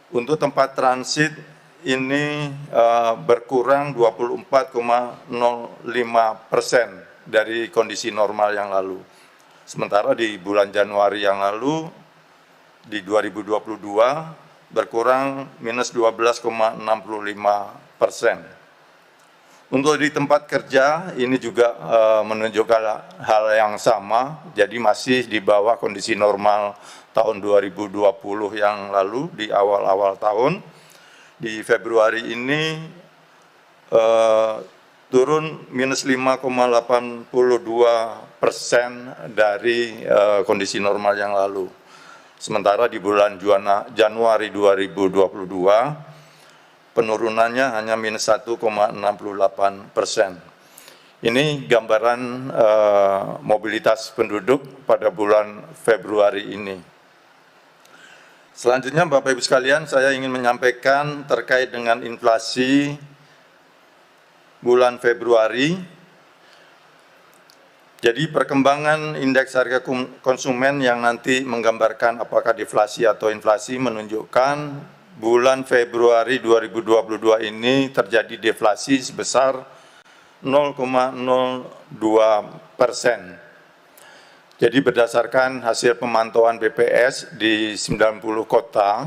Untuk tempat transit ini berkurang 24,05% dari kondisi normal yang lalu. Sementara di bulan Januari yang lalu, di 2022, berkurang minus 12,65%. Untuk di tempat kerja, ini juga menunjukkan hal yang sama, jadi masih di bawah kondisi normal tahun 2020 yang lalu, di awal-awal tahun. Di Februari ini turun minus 5,82% dari kondisi normal yang lalu. Sementara di bulan Januari 2022, penurunannya hanya minus 1,68%. Ini gambaran mobilitas penduduk pada bulan Februari ini. Selanjutnya Bapak Ibu sekalian, saya ingin menyampaikan terkait dengan inflasi bulan Februari. Jadi perkembangan indeks harga konsumen yang nanti menggambarkan apakah deflasi atau inflasi menunjukkan bulan Februari 2022 ini terjadi deflasi sebesar 0,02%. Jadi berdasarkan hasil pemantauan BPS di 90 kota,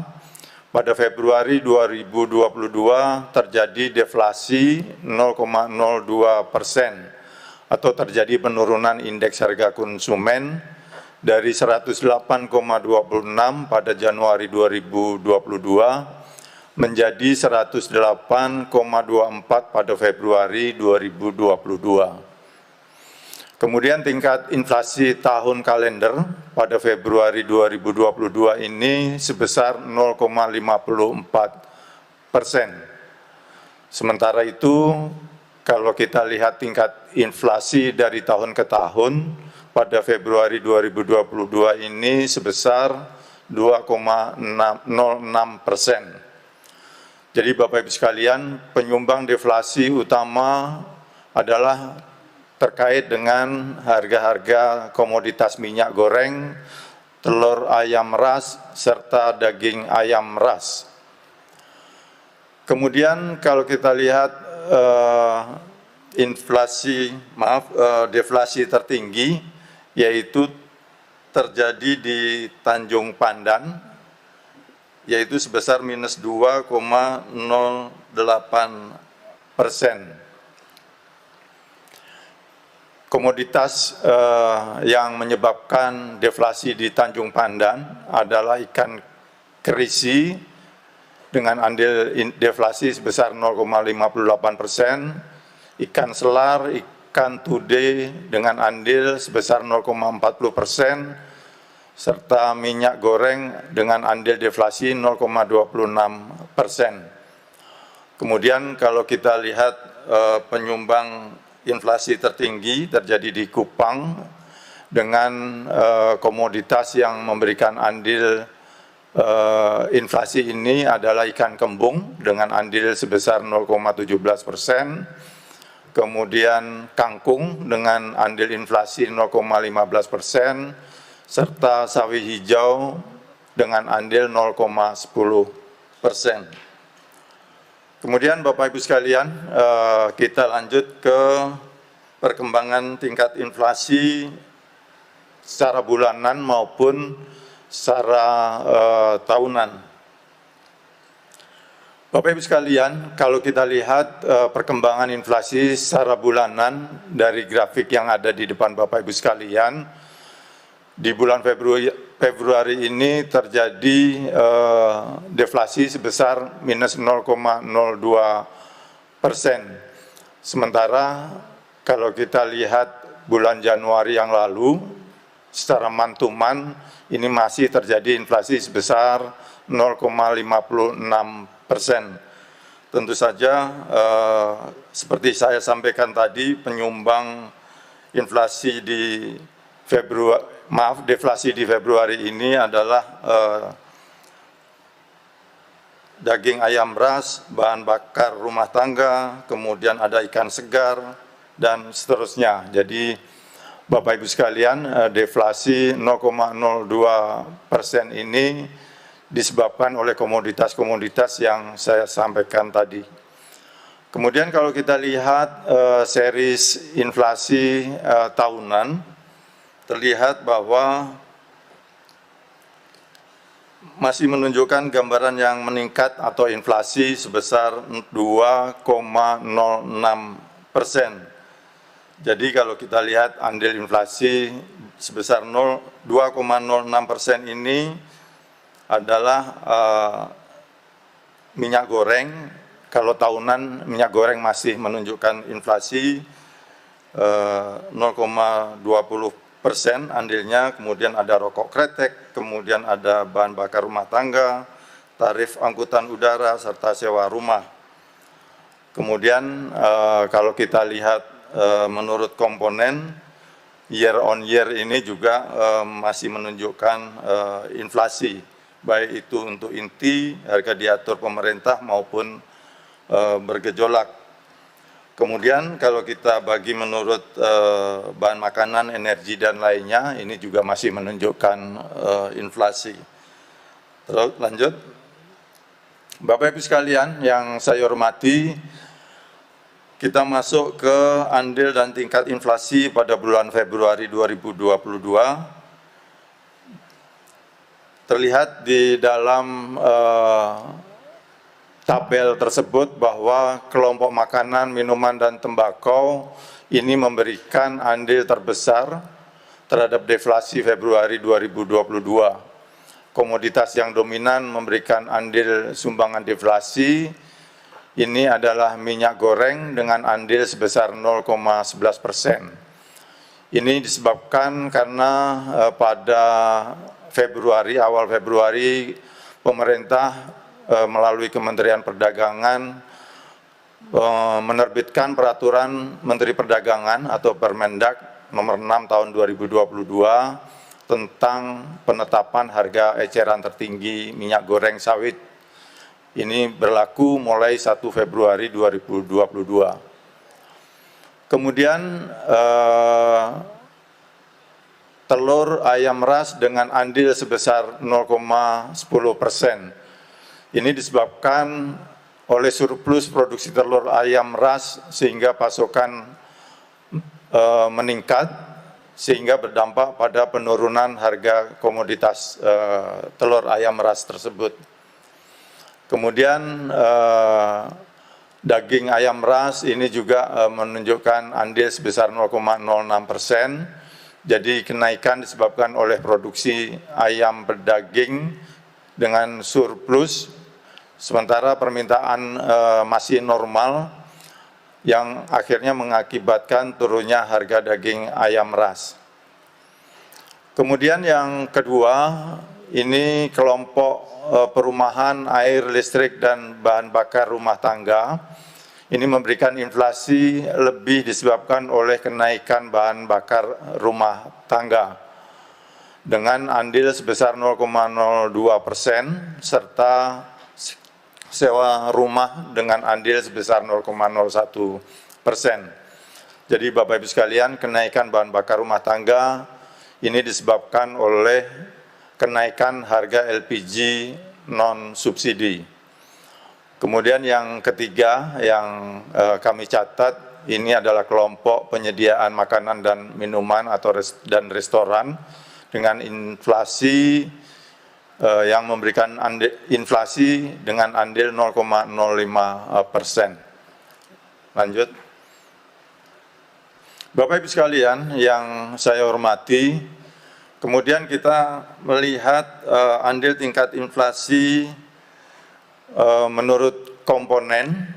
pada Februari 2022 terjadi deflasi 0,02% atau terjadi penurunan indeks harga konsumen dari 108,26 pada Januari 2022 menjadi 108,24 pada Februari 2022. Kemudian tingkat inflasi tahun kalender pada Februari 2022 ini sebesar 0,54%. Sementara itu, kalau kita lihat tingkat inflasi dari tahun ke tahun, pada Februari 2022 ini sebesar 2,06%. Jadi Bapak Ibu sekalian, penyumbang deflasi utama adalah terkait dengan harga-harga komoditas minyak goreng, telur ayam ras, serta daging ayam ras. Kemudian kalau kita lihat deflasi tertinggi, yaitu terjadi di Tanjung Pandan, yaitu sebesar minus 2,08%. Komoditas yang menyebabkan deflasi di Tanjung Pandan adalah ikan kerisi dengan andil deflasi sebesar 0,58%, ikan selar, ikan tude dengan andil sebesar 0,40%, serta minyak goreng dengan andil deflasi 0,26%. Kemudian kalau kita lihat penyumbang inflasi tertinggi terjadi di Kupang dengan komoditas yang memberikan andil inflasi ini adalah ikan kembung dengan andil sebesar 0,17%, kemudian kangkung dengan andil inflasi 0,15%, serta sawi hijau dengan andil 0,10%. Kemudian Bapak Ibu sekalian, kita lanjut ke perkembangan tingkat inflasi secara bulanan maupun secara tahunan. Bapak Ibu sekalian, kalau kita lihat perkembangan inflasi secara bulanan dari grafik yang ada di depan Bapak Ibu sekalian, di bulan Februari ini terjadi deflasi sebesar minus 0,02%. Sementara kalau kita lihat bulan Januari yang lalu, secara mantuman ini masih terjadi inflasi sebesar 0,56%. Tentu saja seperti saya sampaikan tadi, penyumbang inflasi di deflasi di Februari ini adalah daging ayam ras, bahan bakar rumah tangga, kemudian ada ikan segar, dan seterusnya. Jadi Bapak Ibu sekalian, deflasi 0,02% ini disebabkan oleh komoditas-komoditas yang saya sampaikan tadi. Kemudian kalau kita lihat series inflasi tahunan, terlihat bahwa masih menunjukkan gambaran yang meningkat atau inflasi sebesar 2,06%. Jadi kalau kita lihat andil inflasi sebesar 2,06% ini adalah minyak goreng. Kalau tahunan minyak goreng masih menunjukkan inflasi 0,20% andilnya, kemudian ada rokok kretek, kemudian ada bahan bakar rumah tangga, tarif angkutan udara, serta sewa rumah. Kemudian kalau kita lihat menurut komponen, year on year ini juga masih menunjukkan inflasi, baik itu untuk inti, harga diatur pemerintah maupun bergejolak. Kemudian kalau kita bagi menurut bahan makanan, energi, dan lainnya, ini juga masih menunjukkan inflasi. Terus lanjut. Bapak Ibu sekalian yang saya hormati, kita masuk ke andil dan tingkat inflasi pada bulan Februari 2022. Terlihat di dalam tabel tersebut bahwa kelompok makanan, minuman, dan tembakau ini memberikan andil terbesar terhadap deflasi Februari 2022. Komoditas yang dominan memberikan andil sumbangan deflasi ini adalah minyak goreng dengan andil sebesar 0,11%. Ini disebabkan karena pada Februari, awal Februari, pemerintah melalui Kementerian Perdagangan menerbitkan peraturan Menteri Perdagangan atau Permendag nomor 6 tahun 2022 tentang penetapan harga eceran tertinggi minyak goreng sawit. Ini berlaku mulai 1 Februari 2022. Kemudian telur ayam ras dengan andil sebesar 0,10%. Ini disebabkan oleh surplus produksi telur ayam ras sehingga pasokan meningkat, sehingga berdampak pada penurunan harga komoditas telur ayam ras tersebut. Kemudian daging ayam ras ini juga menunjukkan andil sebesar 0,06%. Jadi kenaikan disebabkan oleh produksi ayam berdaging dengan surplus, sementara permintaan masih normal, yang akhirnya mengakibatkan turunnya harga daging ayam ras. Kemudian yang kedua, ini kelompok perumahan, air, listrik, dan bahan bakar rumah tangga. Ini memberikan inflasi lebih disebabkan oleh kenaikan bahan bakar rumah tangga dengan andil sebesar 0,02%, serta sewa rumah dengan andil sebesar 0,01%. Jadi Bapak Ibu sekalian, kenaikan bahan bakar rumah tangga ini disebabkan oleh kenaikan harga LPG non-subsidi. Kemudian yang ketiga yang kami catat, ini adalah kelompok penyediaan makanan dan minuman atau restoran dengan inflasi yang memberikan inflasi dengan andil 0,05%. Lanjut. Bapak Ibu sekalian yang saya hormati, kemudian kita melihat andil tingkat inflasi menurut komponen.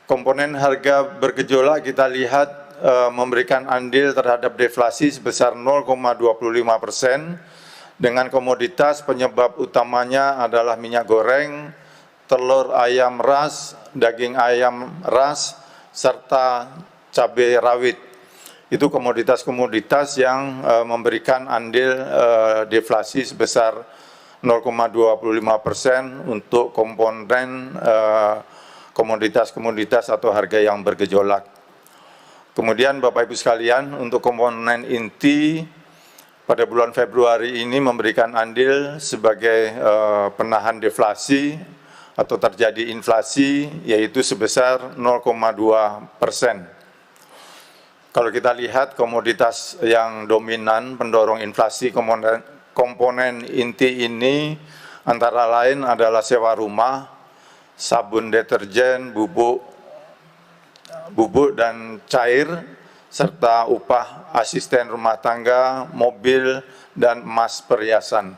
Komponen harga bergejolak kita lihat memberikan andil terhadap deflasi sebesar 0,25%. Dengan komoditas penyebab utamanya adalah minyak goreng, telur ayam ras, daging ayam ras, serta cabai rawit. Itu komoditas-komoditas yang memberikan andil deflasi sebesar 0,25% untuk komponen komoditas-komoditas atau harga yang bergejolak. Kemudian Bapak Ibu sekalian, untuk komponen inti pada bulan Februari ini memberikan andil sebagai penahan deflasi atau terjadi inflasi, yaitu sebesar 0,2%. Kalau kita lihat komoditas yang dominan pendorong inflasi komponen inti ini antara lain adalah sewa rumah, sabun deterjen, bubuk dan cair, serta upah asisten rumah tangga, mobil, dan emas perhiasan.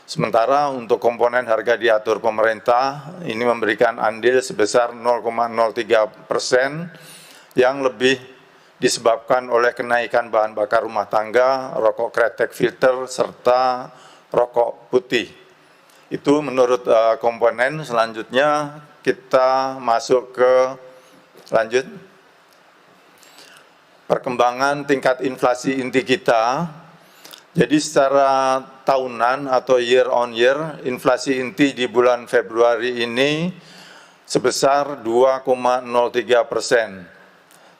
Sementara untuk komponen harga diatur pemerintah, ini memberikan andil sebesar 0,03% yang lebih disebabkan oleh kenaikan bahan bakar rumah tangga, rokok kretek filter, serta rokok putih. Itu menurut komponen. Selanjutnya kita masuk ke lanjut. Perkembangan tingkat inflasi inti kita. Jadi secara tahunan atau year on year, inflasi inti di bulan Februari ini sebesar 2,03%.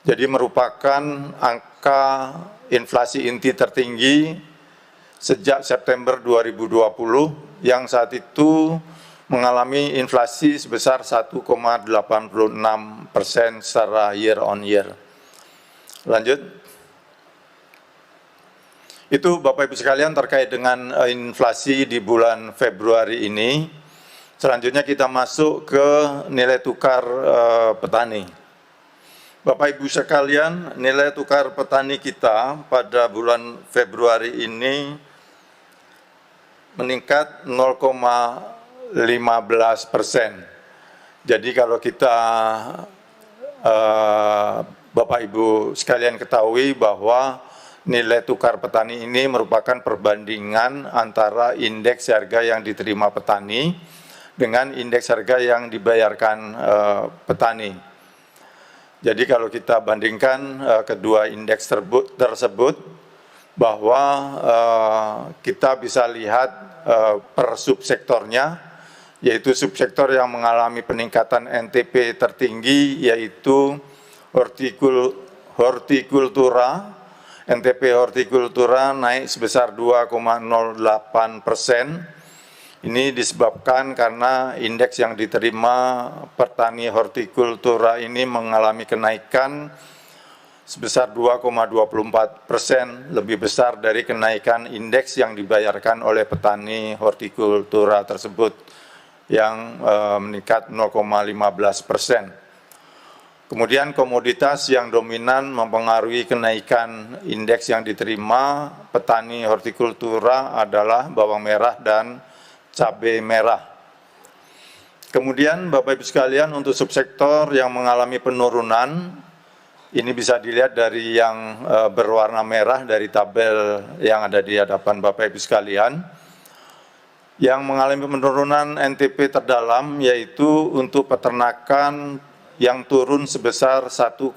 Jadi merupakan angka inflasi inti tertinggi sejak September 2020 yang saat itu mengalami inflasi sebesar 1,86% secara year on year. Lanjut. Itu Bapak Ibu sekalian terkait dengan inflasi di bulan Februari ini. Selanjutnya kita masuk ke nilai tukar petani. Bapak Ibu sekalian, nilai tukar petani kita pada bulan Februari ini meningkat 0,15%. Jadi kalau kita Bapak Ibu sekalian ketahui bahwa nilai tukar petani ini merupakan perbandingan antara indeks harga yang diterima petani dengan indeks harga yang dibayarkan petani. Jadi kalau kita bandingkan kedua indeks tersebut bahwa kita bisa lihat per subsektornya, yaitu subsektor yang mengalami peningkatan NTP tertinggi yaitu hortikultura. NTP hortikultura naik sebesar 2,08%. Ini disebabkan karena indeks yang diterima petani hortikultura ini mengalami kenaikan sebesar 2,24%, lebih besar dari kenaikan indeks yang dibayarkan oleh petani hortikultura tersebut yang meningkat 0,15%. Kemudian komoditas yang dominan mempengaruhi kenaikan indeks yang diterima petani hortikultura adalah bawang merah dan cabai merah. Kemudian Bapak Ibu sekalian, untuk subsektor yang mengalami penurunan, ini bisa dilihat dari yang berwarna merah dari tabel yang ada di hadapan Bapak Ibu sekalian. Yang mengalami penurunan NTP terdalam yaitu untuk peternakan yang turun sebesar 1,02%.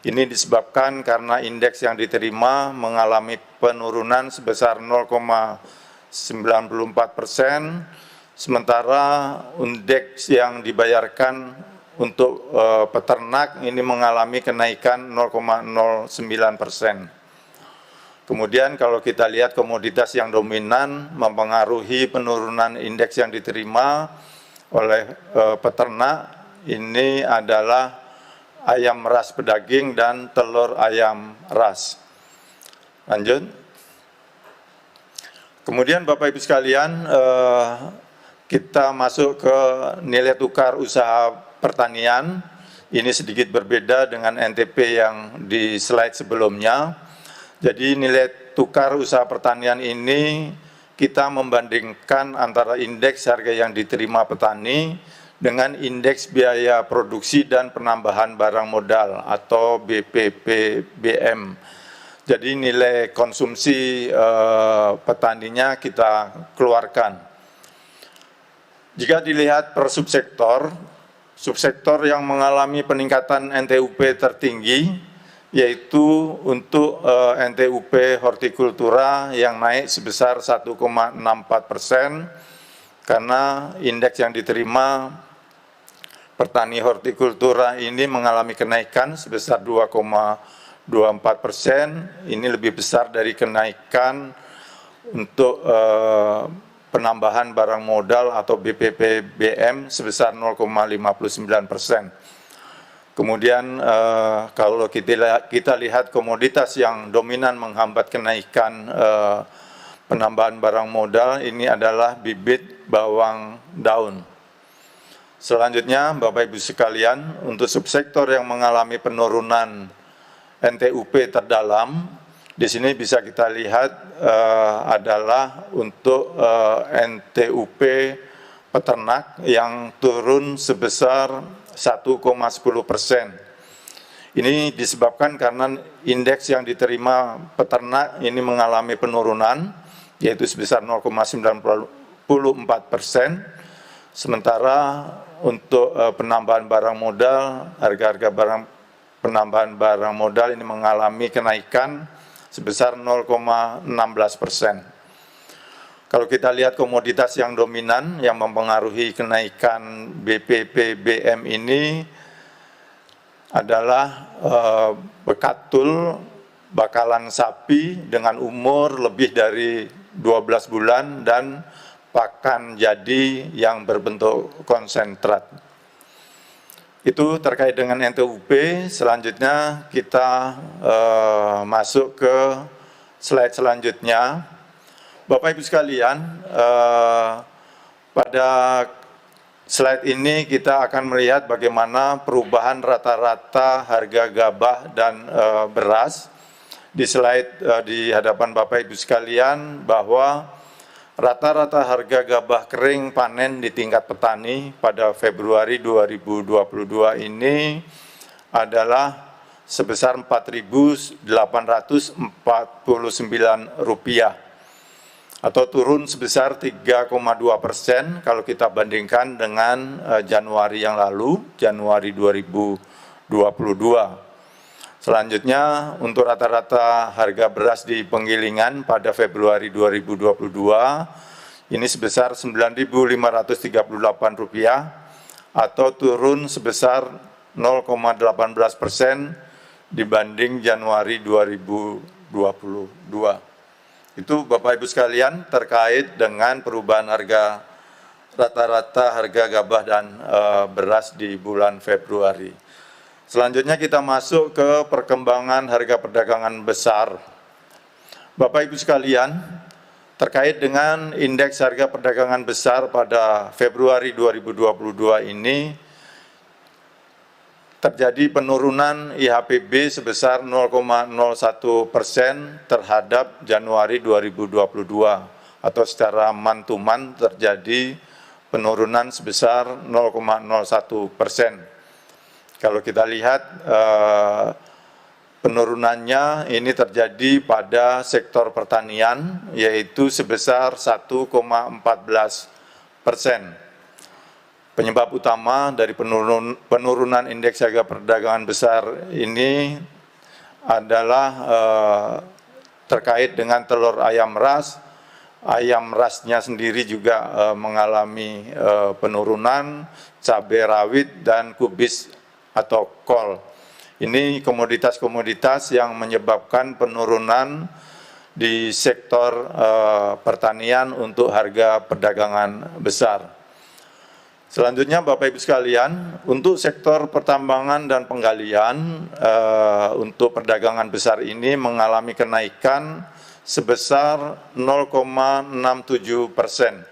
Ini disebabkan karena indeks yang diterima mengalami penurunan sebesar 0,94%, sementara indeks yang dibayarkan untuk peternak ini mengalami kenaikan 0,09%. Kemudian kalau kita lihat komoditas yang dominan mempengaruhi penurunan indeks yang diterima oleh peternak, ini adalah ayam ras pedaging dan telur ayam ras. Lanjut. Kemudian Bapak Ibu sekalian, kita masuk ke nilai tukar usaha pertanian. Ini sedikit berbeda dengan NTP yang di slide sebelumnya. Jadi nilai tukar usaha pertanian ini kita membandingkan antara indeks harga yang diterima petani dengan indeks biaya produksi dan penambahan barang modal atau BPPBM. Jadi nilai konsumsi petaninya kita keluarkan. Jika dilihat per subsektor, subsektor yang mengalami peningkatan NTUP tertinggi yaitu untuk NTUP hortikultura yang naik sebesar 1,64%, karena indeks yang diterima petani hortikultura ini mengalami kenaikan sebesar 2,25%. 0,24%. Ini lebih besar dari kenaikan untuk penambahan barang modal atau BPPBM sebesar 0,59%. Kemudian kalau kita lihat komoditas yang dominan menghambat kenaikan penambahan barang modal, ini adalah bibit bawang daun. Selanjutnya, Bapak Ibu sekalian, untuk subsektor yang mengalami penurunan NTUP terdalam, di sini bisa kita lihat adalah untuk NTUP peternak yang turun sebesar 1,10%. Ini disebabkan karena indeks yang diterima peternak ini mengalami penurunan, yaitu sebesar 0,94%. Sementara untuk penambahan barang modal, harga-harga penambahan barang modal ini mengalami kenaikan sebesar 0,16%. Kalau kita lihat komoditas yang dominan yang mempengaruhi kenaikan BPPBM ini adalah bekatul bakalan sapi dengan umur lebih dari 12 bulan dan pakan jadi yang berbentuk konsentrat. Itu terkait dengan NTUP. Selanjutnya kita masuk ke slide selanjutnya. Bapak Ibu sekalian, pada slide ini kita akan melihat bagaimana perubahan rata-rata harga gabah dan beras. Di slide di hadapan Bapak Ibu sekalian bahwa rata-rata harga gabah kering panen di tingkat petani pada Februari 2022 ini adalah sebesar Rp4.849 atau turun sebesar 3,2% kalau kita bandingkan dengan Januari yang lalu, Januari 2022. Selanjutnya, untuk rata-rata harga beras di penggilingan pada Februari 2022, ini sebesar Rp9.538 atau turun sebesar 0,18% dibanding Januari 2022. Itu Bapak Ibu sekalian terkait dengan perubahan harga rata-rata harga gabah dan beras di bulan Februari. Selanjutnya kita masuk ke perkembangan harga perdagangan besar. Bapak Ibu sekalian, terkait dengan indeks harga perdagangan besar pada Februari 2022 ini terjadi penurunan IHPB sebesar 0,01% terhadap Januari 2022 atau secara man-to-man terjadi penurunan sebesar 0,01%. Kalau kita lihat penurunannya ini terjadi pada sektor pertanian yaitu sebesar 1,14%. Penyebab utama dari penurunan indeks harga perdagangan besar ini adalah terkait dengan telur ayam ras. Ayam rasnya sendiri juga mengalami penurunan, cabai rawit dan kubis atau kol. Ini komoditas-komoditas yang menyebabkan penurunan di sektor pertanian untuk harga perdagangan besar. Selanjutnya Bapak Ibu sekalian, untuk sektor pertambangan dan penggalian untuk perdagangan besar ini mengalami kenaikan sebesar 0,67%.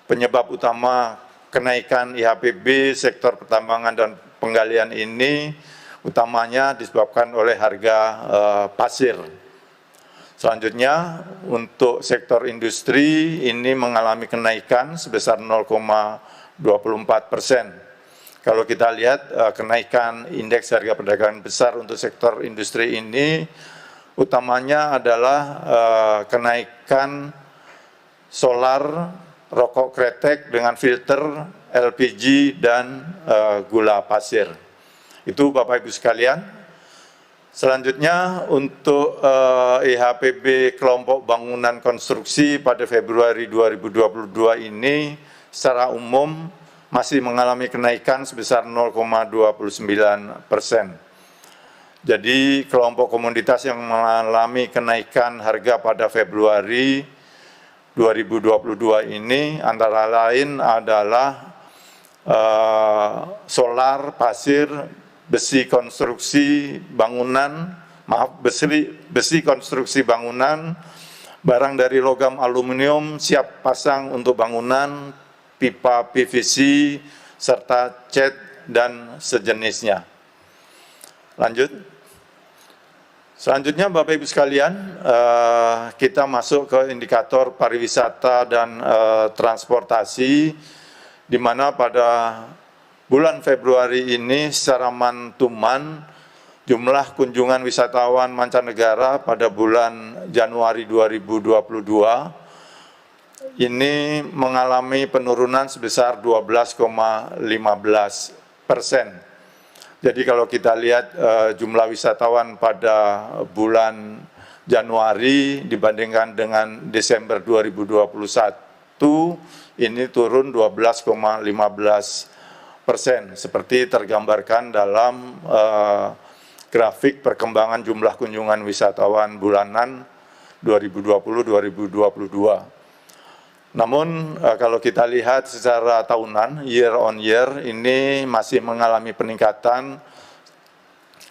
Penyebab utama kenaikan IHPB sektor pertambangan dan penggalian ini utamanya disebabkan oleh harga pasir. Selanjutnya untuk sektor industri ini mengalami kenaikan sebesar 0,24%. Kalau kita lihat kenaikan indeks harga perdagangan besar untuk sektor industri ini utamanya adalah kenaikan solar, rokok kretek dengan filter, LPG dan gula pasir. Itu Bapak Ibu sekalian. Selanjutnya untuk IHPB kelompok bangunan konstruksi pada Februari 2022 ini secara umum masih mengalami kenaikan sebesar 0,29%. Jadi kelompok komoditas yang mengalami kenaikan harga pada Februari 2022 ini antara lain adalah solar, pasir, besi konstruksi bangunan, besi konstruksi bangunan, barang dari logam aluminium siap pasang untuk bangunan, pipa PVC, serta cat dan sejenisnya. Lanjut. Selanjutnya Bapak Ibu sekalian, kita masuk ke indikator pariwisata dan transportasi, di mana pada bulan Februari ini secara mantuman jumlah kunjungan wisatawan mancanegara pada bulan Januari 2022 ini mengalami penurunan sebesar 12,15%. Jadi kalau kita lihat jumlah wisatawan pada bulan Januari dibandingkan dengan Desember 2021 ini turun 12,15%, seperti tergambarkan dalam grafik perkembangan jumlah kunjungan wisatawan bulanan 2020-2022. Namun kalau kita lihat secara tahunan, year on year, ini masih mengalami peningkatan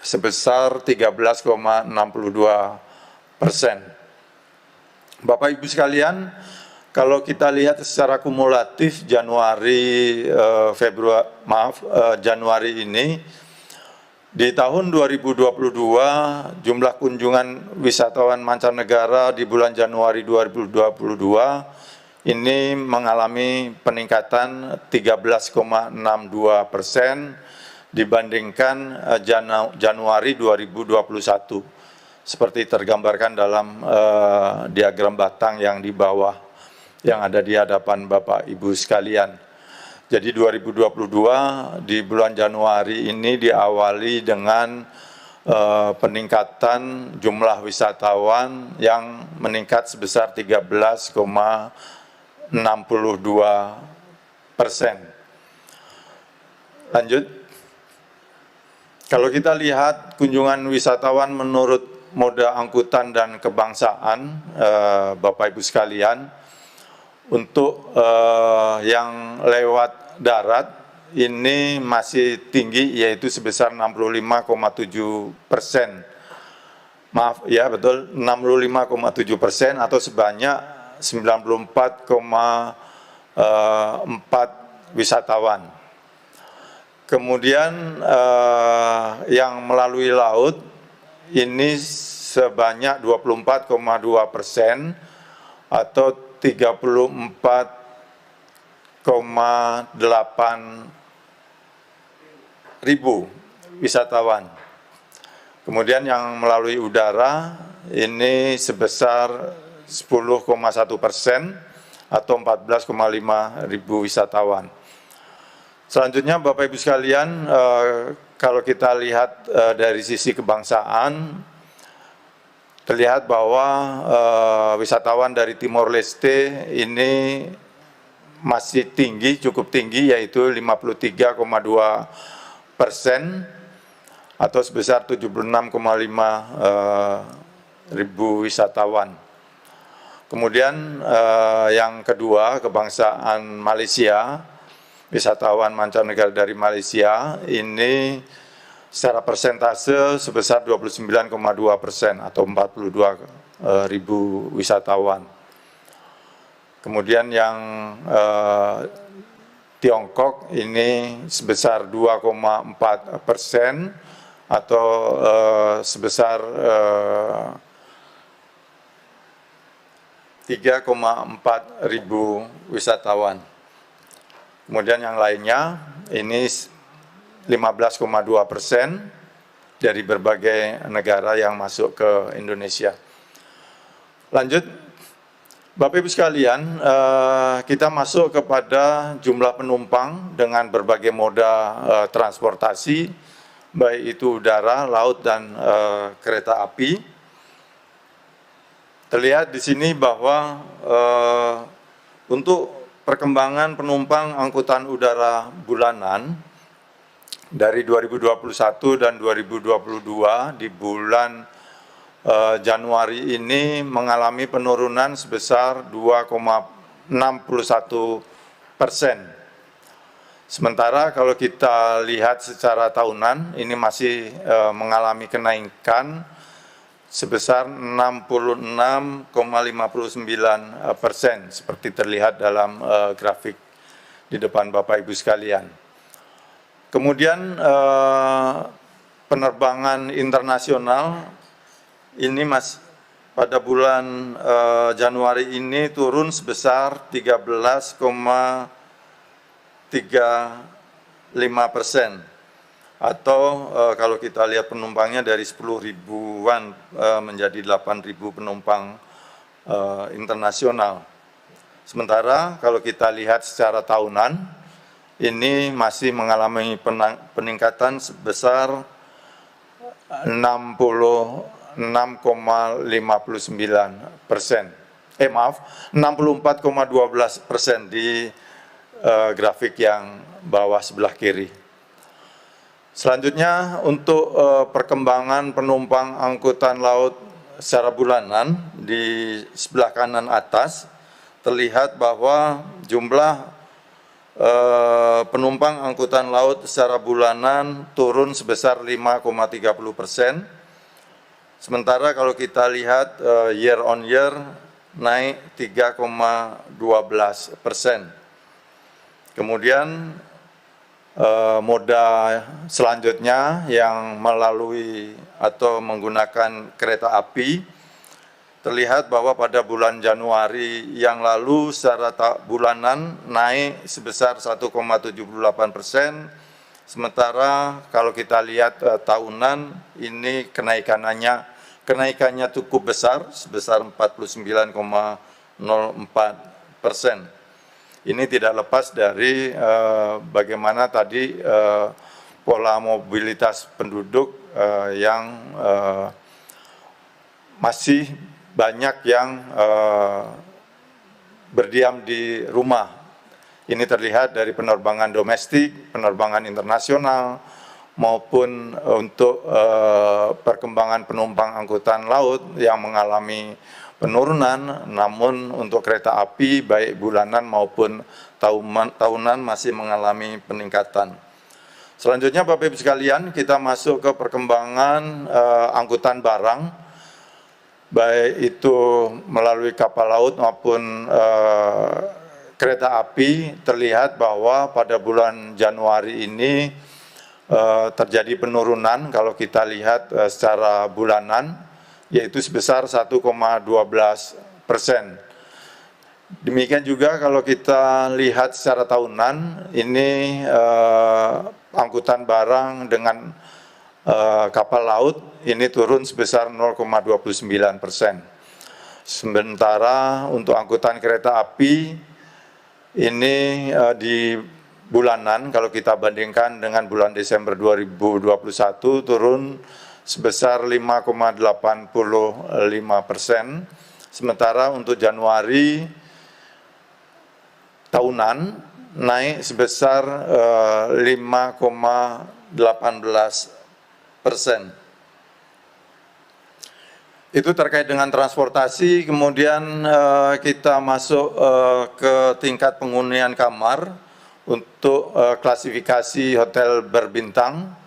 sebesar 13,62%. Bapak Ibu sekalian, kalau kita lihat secara kumulatif Januari Januari ini, di tahun 2022 jumlah kunjungan wisatawan mancanegara di bulan Januari 2022 ini mengalami peningkatan 13,62% dibandingkan Januari 2021, seperti tergambarkan dalam diagram batang yang di bawah yang ada di hadapan Bapak Ibu sekalian. Jadi 2022 di bulan Januari ini diawali dengan peningkatan jumlah wisatawan yang meningkat sebesar 13,62%. Lanjut. Kalau kita lihat kunjungan wisatawan menurut moda angkutan dan kebangsaan, Bapak Ibu sekalian, untuk yang lewat darat ini masih tinggi, yaitu sebesar 65,7%. Maaf ya, betul, 65,7% atau sebanyak 94,4 wisatawan. Kemudian yang melalui laut ini sebanyak 24,2% atau 34,8 ribu wisatawan. Kemudian yang melalui udara ini sebesar 10,1% atau 14,5 ribu wisatawan. Selanjutnya Bapak Ibu sekalian, kalau kita lihat dari sisi kebangsaan, terlihat bahwa wisatawan dari Timor Leste ini masih tinggi, cukup tinggi, yaitu 53,2% atau sebesar 76,5 ribu wisatawan. Kemudian yang kedua, kebangsaan Malaysia, wisatawan mancanegara dari Malaysia ini secara persentase sebesar 29,2% atau 42 ribu wisatawan. Kemudian yang Tiongkok ini sebesar 2,4% atau sebesar 3,4 ribu wisatawan. Kemudian yang lainnya ini 15,2% dari berbagai negara yang masuk ke Indonesia. Lanjut, Bapak Ibu sekalian, kita masuk kepada jumlah penumpang dengan berbagai moda transportasi, baik itu udara, laut, dan kereta api. Terlihat di sini bahwa untuk perkembangan penumpang angkutan udara bulanan dari 2021 dan 2022 di bulan Januari ini mengalami penurunan sebesar 2,61%. Sementara kalau kita lihat secara tahunan, ini masih mengalami kenaikan sebesar 66,59%, seperti terlihat dalam grafik di depan Bapak Ibu sekalian. Kemudian penerbangan internasional ini pada bulan Januari ini turun sebesar 13,35%, atau kalau kita lihat penumpangnya dari 10 ribuan menjadi 8.000 penumpang internasional. Sementara kalau kita lihat secara tahunan, ini masih mengalami peningkatan sebesar 64,12% di grafik yang bawah sebelah kiri. Selanjutnya untuk perkembangan penumpang angkutan laut secara bulanan di sebelah kanan atas terlihat bahwa jumlah penumpang angkutan laut secara bulanan turun sebesar 5,30%. Sementara kalau kita lihat year on year naik 3,12%. Kemudian moda selanjutnya yang melalui atau menggunakan kereta api, terlihat bahwa pada bulan Januari yang lalu secara bulanan naik sebesar 1,78%, sementara kalau kita lihat tahunan ini kenaikannya cukup besar sebesar 49,04%. Ini tidak lepas dari bagaimana tadi pola mobilitas penduduk yang masih banyak yang berdiam di rumah. Ini terlihat dari penerbangan domestik, penerbangan internasional, maupun untuk perkembangan penumpang angkutan laut yang mengalami penurunan, namun untuk kereta api baik bulanan maupun tahunan masih mengalami peningkatan. Selanjutnya Bapak Ibu sekalian, kita masuk ke perkembangan angkutan barang, baik itu melalui kapal laut maupun kereta api. Terlihat bahwa pada bulan Januari ini terjadi penurunan kalau kita lihat secara bulanan, yaitu sebesar 1,12%. Demikian juga kalau kita lihat secara tahunan, ini angkutan barang dengan kapal laut ini turun sebesar 0,29%. Sementara untuk angkutan kereta api ini di bulanan kalau kita bandingkan dengan bulan Desember 2021 turun sebesar 5,85%. Sementara untuk Januari tahunan naik sebesar 5,18%. Itu terkait dengan transportasi. Kemudian kita masuk ke tingkat penghunian kamar untuk klasifikasi hotel berbintang.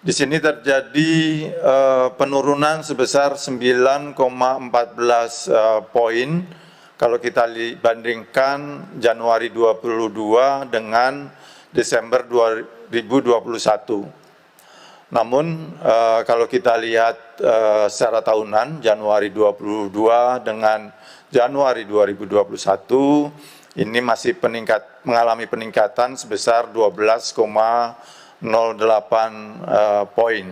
Di sini terjadi penurunan sebesar 9,14 poin kalau kita bandingkan Januari 2022 dengan Desember 2021. Namun kalau kita lihat secara tahunan Januari 2022 dengan Januari 2021 ini masih mengalami peningkatan sebesar 12,08 poin.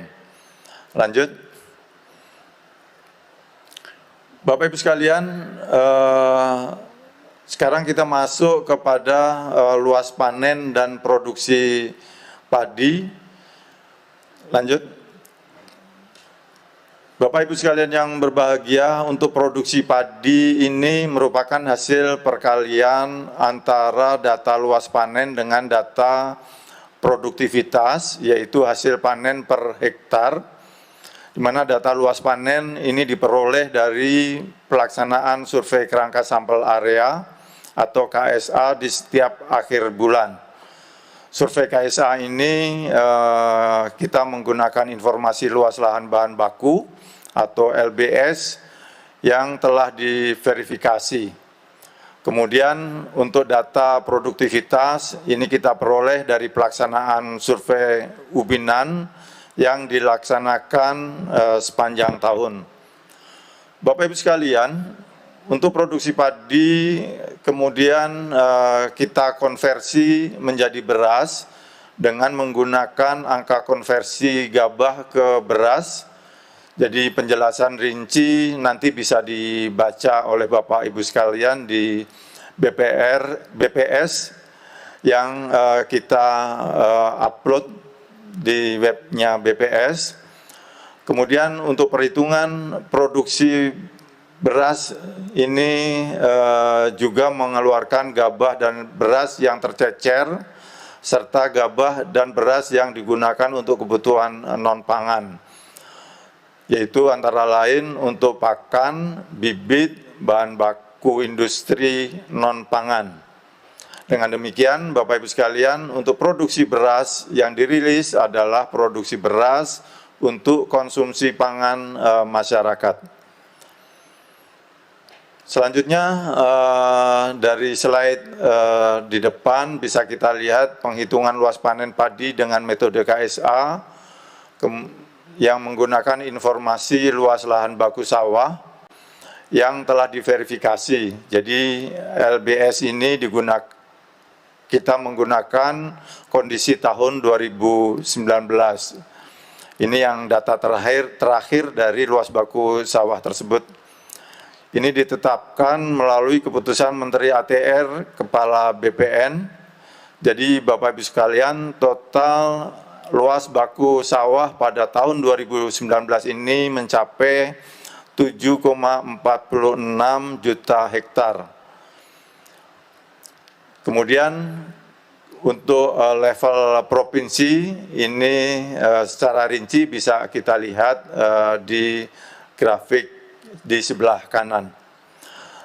Lanjut. Bapak Ibu sekalian, sekarang kita masuk kepada luas panen dan produksi padi. Lanjut. Bapak Ibu sekalian yang berbahagia, untuk produksi padi ini merupakan hasil perkalian antara data luas panen dengan data produktivitas, yaitu hasil panen per hektar, di mana data luas panen ini diperoleh dari pelaksanaan survei kerangka sampel area atau KSA di setiap akhir bulan. Survei KSA ini kita menggunakan informasi luas lahan bahan baku atau LBS yang telah diverifikasi. Kemudian untuk data produktivitas ini kita peroleh dari pelaksanaan survei ubinan yang dilaksanakan sepanjang tahun. Bapak Ibu sekalian, untuk produksi padi kemudian kita konversi menjadi beras dengan menggunakan angka konversi gabah ke beras. Jadi penjelasan rinci nanti bisa dibaca oleh Bapak Ibu sekalian di BPS yang kita upload di webnya BPS. Kemudian untuk perhitungan produksi beras ini juga mengeluarkan gabah dan beras yang tercecer, serta gabah dan beras yang digunakan untuk kebutuhan non-pangan, yaitu antara lain untuk pakan, bibit, bahan baku industri non-pangan. Dengan demikian, Bapak Ibu sekalian, untuk produksi beras yang dirilis adalah produksi beras untuk konsumsi pangan masyarakat. Selanjutnya, dari slide di depan bisa kita lihat penghitungan luas panen padi dengan metode KSA, yang menggunakan informasi luas lahan baku sawah yang telah diverifikasi. Jadi LBS ini kita menggunakan kondisi tahun 2019. Ini yang data terakhir dari luas baku sawah tersebut. Ini ditetapkan melalui keputusan Menteri ATR Kepala BPN. Jadi Bapak Ibu sekalian, total luas baku sawah pada tahun 2019 ini mencapai 7,46 juta hektar. Kemudian untuk level provinsi ini secara rinci bisa kita lihat di grafik di sebelah kanan.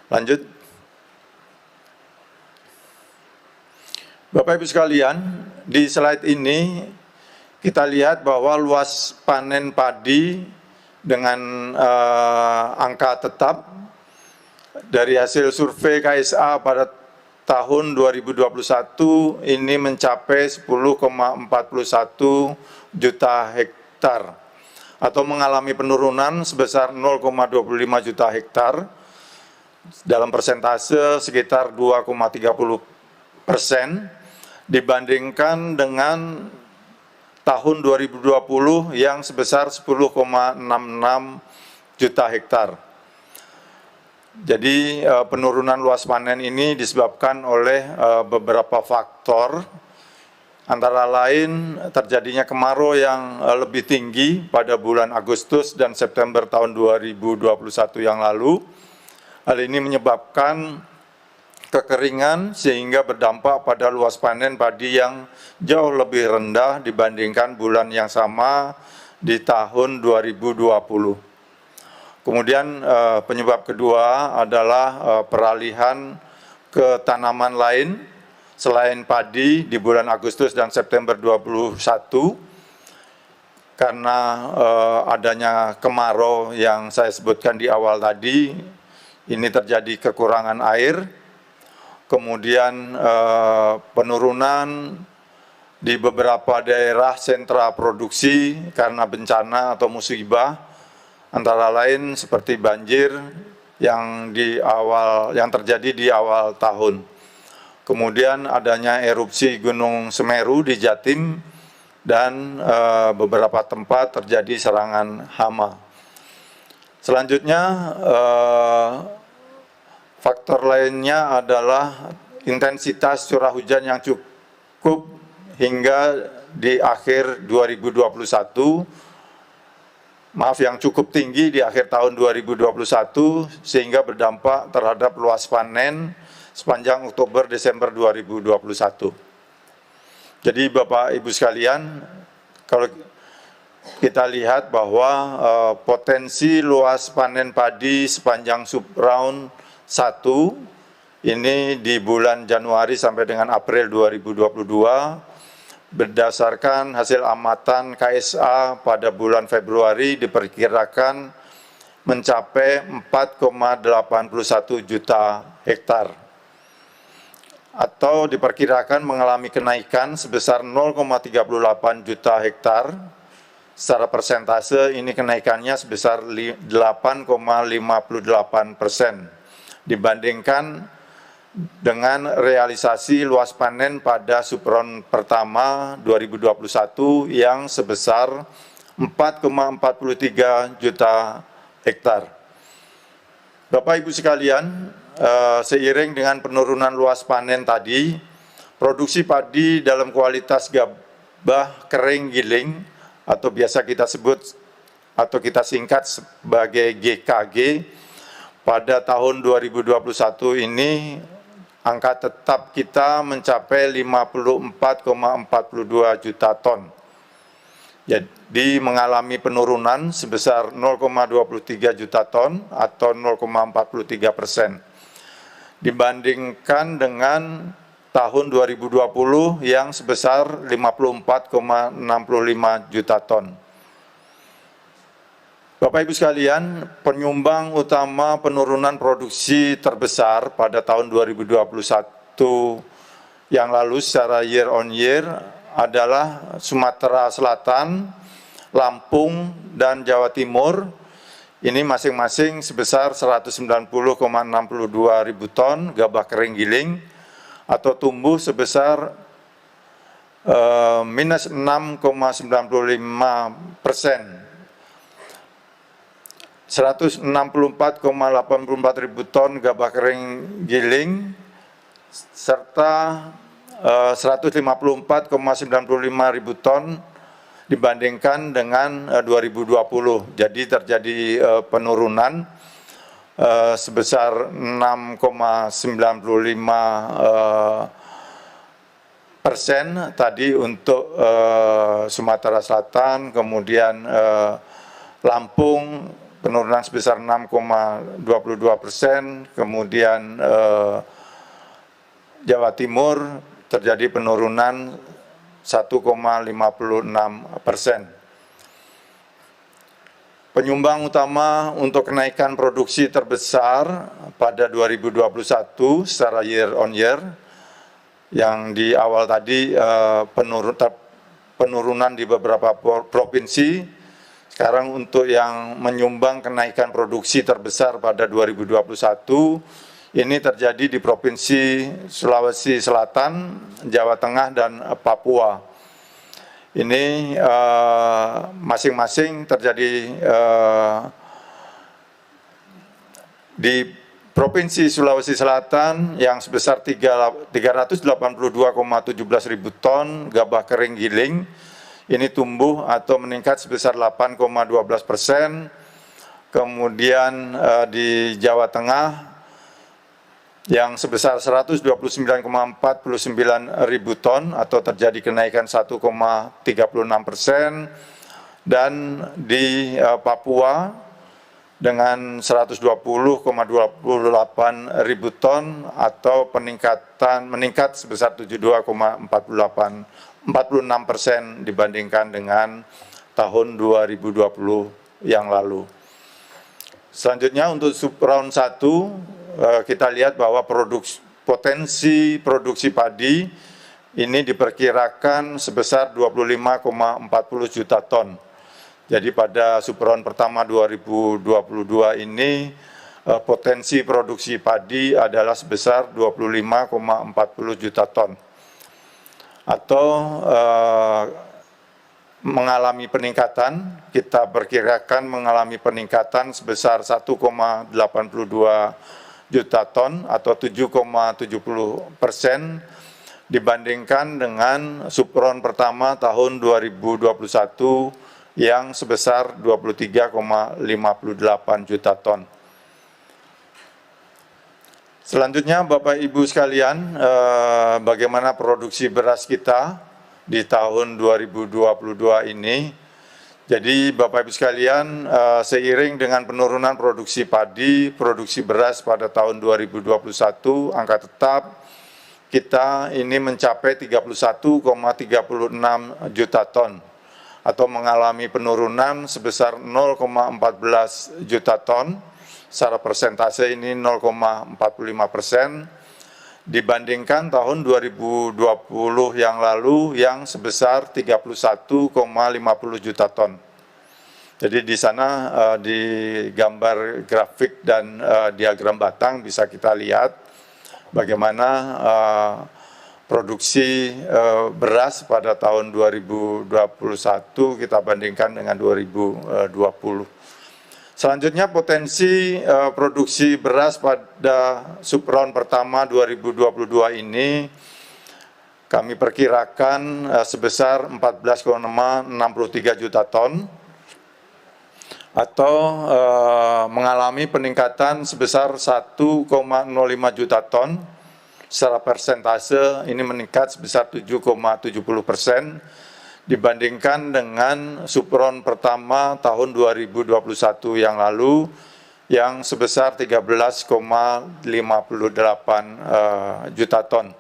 Lanjut. Bapak Ibu sekalian, di slide ini kita lihat bahwa luas panen padi dengan angka tetap dari hasil survei KSA pada tahun 2021 ini mencapai 10,41 juta hektar atau mengalami penurunan sebesar 0,25 juta hektar dalam persentase sekitar 2,30% dibandingkan dengan tahun 2020 yang sebesar 10,66 juta hektar. Jadi penurunan luas panen ini disebabkan oleh beberapa faktor, antara lain terjadinya kemarau yang lebih tinggi pada bulan Agustus dan September tahun 2021 yang lalu. Hal ini menyebabkan kekeringan sehingga berdampak pada luas panen padi yang jauh lebih rendah dibandingkan bulan yang sama di tahun 2020. Kemudian penyebab kedua adalah peralihan ke tanaman lain selain padi di bulan Agustus dan September 2021 karena adanya kemarau yang saya sebutkan di awal tadi. Ini terjadi kekurangan air. Kemudian penurunan di beberapa daerah sentra produksi karena bencana atau musibah, antara lain seperti banjir yang terjadi di awal tahun. Kemudian adanya erupsi Gunung Semeru di Jatim dan beberapa tempat terjadi serangan hama. Selanjutnya faktor lainnya adalah intensitas curah hujan yang cukup hingga di akhir 2021, yang cukup tinggi di akhir tahun 2021 sehingga berdampak terhadap luas panen sepanjang Oktober-Desember 2021. Jadi Bapak Ibu sekalian, kalau kita lihat bahwa potensi luas panen padi sepanjang sub-round 1 ini di bulan Januari sampai dengan April 2022 berdasarkan hasil amatan KSA pada bulan Februari diperkirakan mencapai 4,81 juta hektar atau diperkirakan mengalami kenaikan sebesar 0,38 juta hektar. Secara persentase ini kenaikannya sebesar 8,58% dibandingkan dengan realisasi luas panen pada subron pertama 2021 yang sebesar 4,43 juta hektar. Bapak Ibu sekalian, seiring dengan penurunan luas panen tadi, produksi padi dalam kualitas gabah kering giling atau biasa kita sebut atau kita singkat sebagai GKG pada tahun 2021 ini angka tetap kita mencapai 54,42 juta ton. Jadi mengalami penurunan sebesar 0,23 juta ton atau 0,43% dibandingkan dengan tahun 2020 yang sebesar 54,65 juta ton. Bapak Ibu sekalian, penyumbang utama penurunan produksi terbesar pada tahun 2021 yang lalu secara year on year adalah Sumatera Selatan, Lampung, dan Jawa Timur. Ini masing-masing sebesar 190,62 ribu ton gabah kering giling atau tumbuh sebesar minus 6,95%. 164,84 ribu ton gabah kering giling serta 154,95 ribu ton dibandingkan dengan 2020. Jadi terjadi penurunan sebesar 6,95% tadi untuk Sumatera Selatan, kemudian Lampung penurunan sebesar 6,22%, kemudian Jawa Timur terjadi penurunan 1,56%. Penyumbang utama untuk kenaikan produksi terbesar pada 2021 secara year on year yang di awal tadi penurunan di beberapa provinsi. Sekarang untuk yang menyumbang kenaikan produksi terbesar pada 2021 ini terjadi di Provinsi Sulawesi Selatan, Jawa Tengah, dan Papua. Ini masing-masing terjadi di Provinsi Sulawesi Selatan yang sebesar 382,17 ribu ton gabah kering giling. Ini tumbuh atau meningkat sebesar 8,12%. Kemudian di Jawa Tengah yang sebesar 129,49 ribu ton atau terjadi kenaikan 1,36%, dan di Papua dengan 120,28 ribu ton atau meningkat sebesar 72,46% dibandingkan dengan tahun 2020 yang lalu. Selanjutnya untuk sub-round 1 kita lihat bahwa potensi produksi padi ini diperkirakan sebesar 25,40 juta ton. Jadi pada sub-round pertama 2022 ini potensi produksi padi adalah sebesar 25,40 juta ton. Atau mengalami peningkatan, kita perkirakan mengalami peningkatan sebesar 1,82 juta ton atau 7,70% dibandingkan dengan subron pertama tahun 2021 yang sebesar 23,58 juta ton. Selanjutnya Bapak Ibu sekalian, bagaimana produksi beras kita di tahun 2022 ini. Jadi Bapak Ibu sekalian, seiring dengan penurunan produksi padi, produksi beras pada tahun 2021, angka tetap kita ini mencapai 31,36 juta ton atau mengalami penurunan sebesar 0,14 juta ton. Secara persentase ini 0,45% dibandingkan tahun 2020 yang lalu yang sebesar 31,50 juta ton. Jadi di sana di gambar grafik dan diagram batang bisa kita lihat bagaimana produksi beras pada tahun 2021 kita bandingkan dengan 2020. Selanjutnya potensi produksi beras pada subround pertama 2022 ini kami perkirakan sebesar 14,63 juta ton atau mengalami peningkatan sebesar 1,05 juta ton. Secara persentase ini meningkat sebesar 7,70% dibandingkan dengan subround pertama tahun 2021 yang lalu yang sebesar 13,58 juta ton.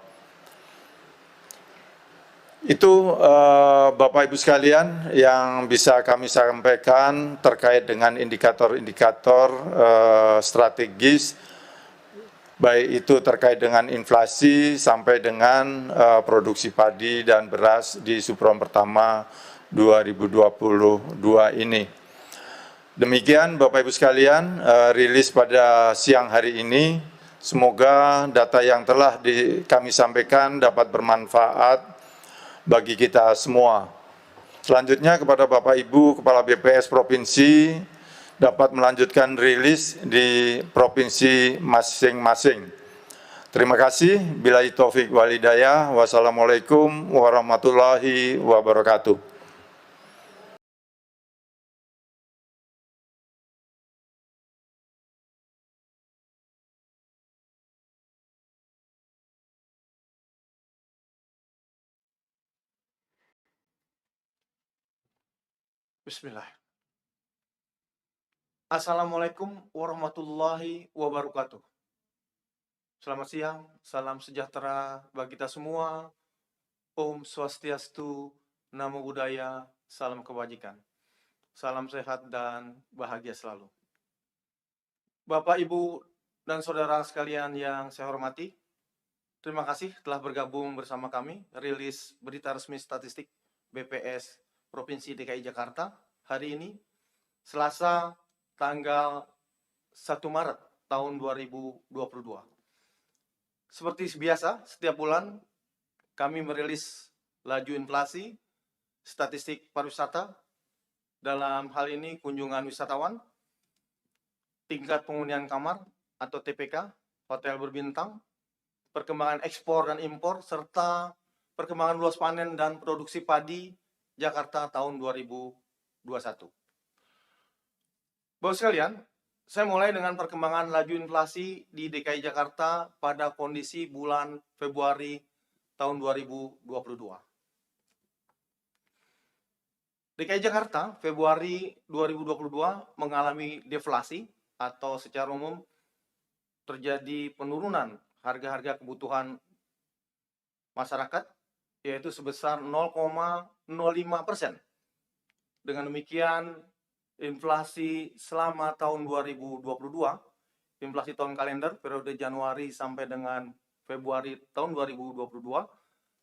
Itu Bapak Ibu sekalian yang bisa kami sampaikan terkait dengan indikator-indikator strategis, baik itu terkait dengan inflasi sampai dengan produksi padi dan beras di subround pertama 2022 ini. Demikian Bapak Ibu sekalian, rilis pada siang hari ini. Semoga data yang telah kami sampaikan dapat bermanfaat bagi kita semua. Selanjutnya kepada Bapak Ibu Kepala BPS Provinsi dapat melanjutkan rilis di provinsi masing-masing. Terima kasih. Billahi taufik wal hidayah. Wassalamualaikum warahmatullahi wabarakatuh. Bismillah. Assalamualaikum warahmatullahi wabarakatuh. Selamat siang, salam sejahtera bagi kita semua. Om Swastiastu, Namo Buddhaya, salam kebajikan. Salam sehat dan bahagia selalu. Bapak, Ibu, dan saudara sekalian yang saya hormati, terima kasih telah bergabung bersama kami rilis berita resmi statistik BPS Provinsi DKI Jakarta hari ini, Selasa tanggal 1 Maret tahun 2022. Seperti biasa, setiap bulan kami merilis laju inflasi, statistik pariwisata, dalam hal ini kunjungan wisatawan, tingkat penghunian kamar atau TPK, hotel berbintang, perkembangan ekspor dan impor, serta perkembangan luas panen dan produksi padi Jakarta tahun 2021. Bapak sekalian, saya mulai dengan perkembangan laju inflasi di DKI Jakarta pada kondisi bulan Februari tahun 2022. DKI Jakarta Februari 2022 mengalami deflasi atau secara umum terjadi penurunan harga-harga kebutuhan masyarakat, yaitu sebesar 0,05%. Dengan demikian, inflasi selama tahun 2022, inflasi tahun kalender periode Januari sampai dengan Februari tahun 2022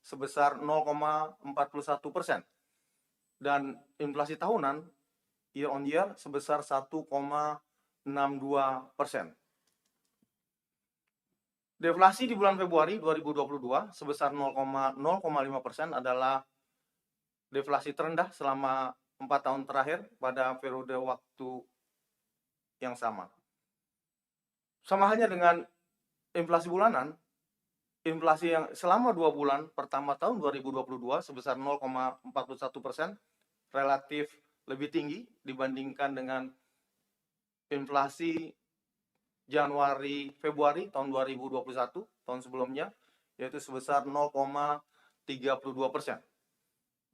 sebesar 0,41%. Dan inflasi tahunan year on year sebesar 1,62%. Deflasi di bulan Februari 2022 sebesar 0,5% adalah deflasi terendah selama 4 tahun terakhir pada periode waktu yang sama. Sama halnya dengan inflasi bulanan, inflasi yang selama 2 bulan pertama tahun 2022 sebesar 0,41% relatif lebih tinggi dibandingkan dengan inflasi Januari-Februari tahun 2021, tahun sebelumnya, yaitu sebesar 0,32%.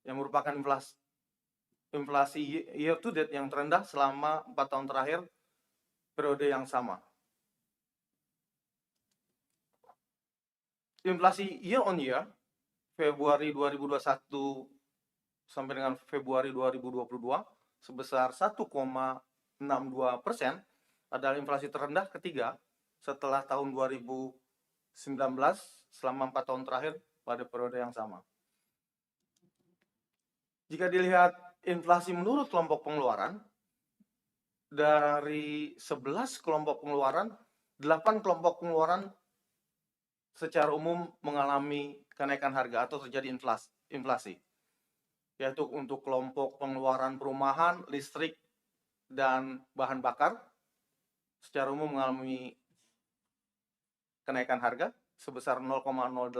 yang merupakan inflasi year to date yang terendah selama 4 tahun terakhir periode yang sama. Inflasi year on year Februari 2021 sampai dengan Februari 2022 sebesar 1,62% adalah inflasi terendah ketiga setelah tahun 2019 selama 4 tahun terakhir pada periode yang sama. Jika dilihat inflasi menurut kelompok pengeluaran, dari 11 kelompok pengeluaran, 8 kelompok pengeluaran secara umum mengalami kenaikan harga atau terjadi inflasi, yaitu untuk kelompok pengeluaran perumahan, listrik, dan bahan bakar secara umum mengalami kenaikan harga sebesar 0,08%.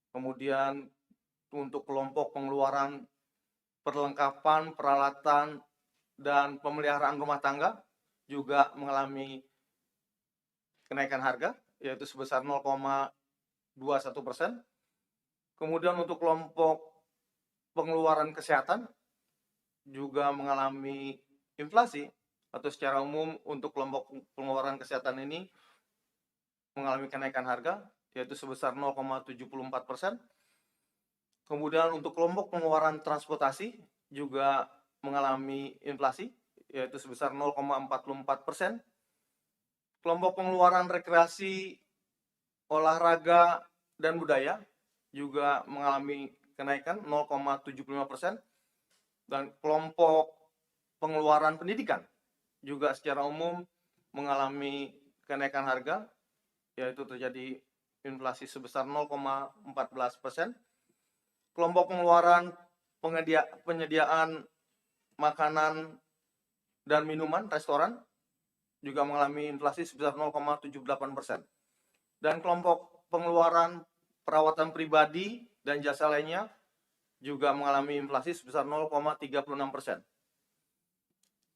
Kemudian untuk kelompok pengeluaran perlengkapan, peralatan, dan pemeliharaan rumah tangga juga mengalami kenaikan harga, yaitu sebesar 0,21%. Kemudian untuk kelompok pengeluaran kesehatan juga mengalami inflasi, atau secara umum untuk kelompok pengeluaran kesehatan ini mengalami kenaikan harga, yaitu sebesar 0,74%. Kemudian untuk kelompok pengeluaran transportasi juga mengalami inflasi, yaitu sebesar 0,44%. Kelompok pengeluaran rekreasi, olahraga, dan budaya juga mengalami kenaikan 0,75%. Dan kelompok pengeluaran pendidikan juga secara umum mengalami kenaikan harga, yaitu terjadi inflasi sebesar 0,14%. Kelompok pengeluaran penyediaan makanan dan minuman restoran juga mengalami inflasi sebesar 0,78%. Dan kelompok pengeluaran perawatan pribadi dan jasa lainnya juga mengalami inflasi sebesar 0,36%.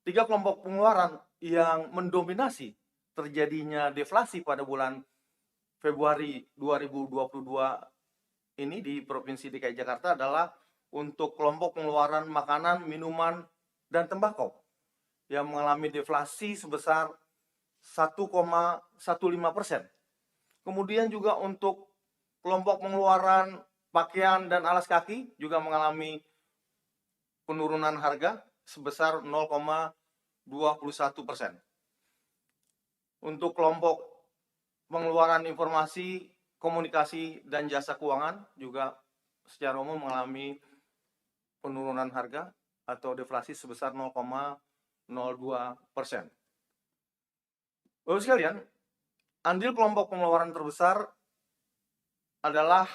Tiga kelompok pengeluaran yang mendominasi terjadinya deflasi pada bulan Februari 2022 ini di Provinsi DKI Jakarta adalah untuk kelompok pengeluaran makanan, minuman, dan tembakau yang mengalami deflasi sebesar 1,15%. Kemudian juga untuk kelompok pengeluaran pakaian dan alas kaki juga mengalami penurunan harga sebesar 0,21%. Untuk kelompok pengeluaran informasi, komunikasi, dan jasa keuangan juga secara umum mengalami penurunan harga atau deflasi sebesar 0,02%. Bapak sekalian, andil kelompok pengeluaran terbesar adalah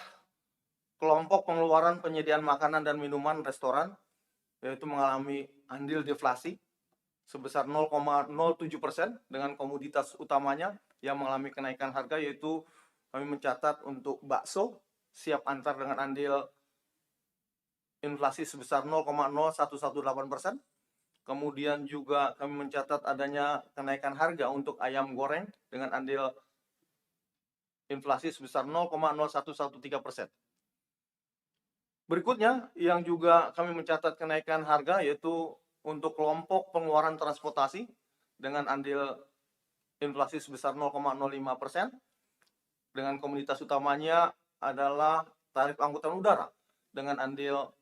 kelompok pengeluaran penyediaan makanan dan minuman restoran, yaitu mengalami andil deflasi sebesar 0,07% dengan komoditas utamanya yang mengalami kenaikan harga, yaitu kami mencatat untuk bakso siap antar dengan andil inflasi sebesar 0,0118%. Kemudian juga kami mencatat adanya kenaikan harga untuk ayam goreng dengan andil inflasi sebesar 0,0113%. Berikutnya yang juga kami mencatat kenaikan harga yaitu untuk kelompok pengeluaran transportasi dengan andil inflasi sebesar 0,05%. Dengan komoditas utamanya adalah tarif angkutan udara dengan andil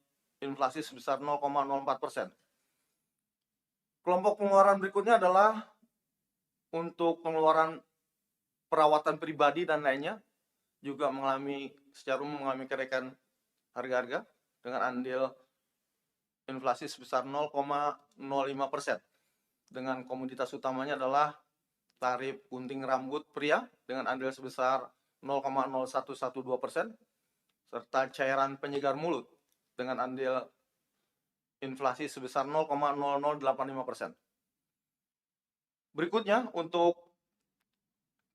inflasi sebesar 0,04%. Kelompok pengeluaran berikutnya adalah untuk pengeluaran perawatan pribadi dan lainnya juga secara umum mengalami kenaikan harga-harga dengan andil inflasi sebesar 0,05%. Dengan komoditas utamanya adalah tarif gunting rambut pria dengan andil sebesar 0,0112%, serta cairan penyegar mulut dengan andil inflasi sebesar 0,0085%. Berikutnya untuk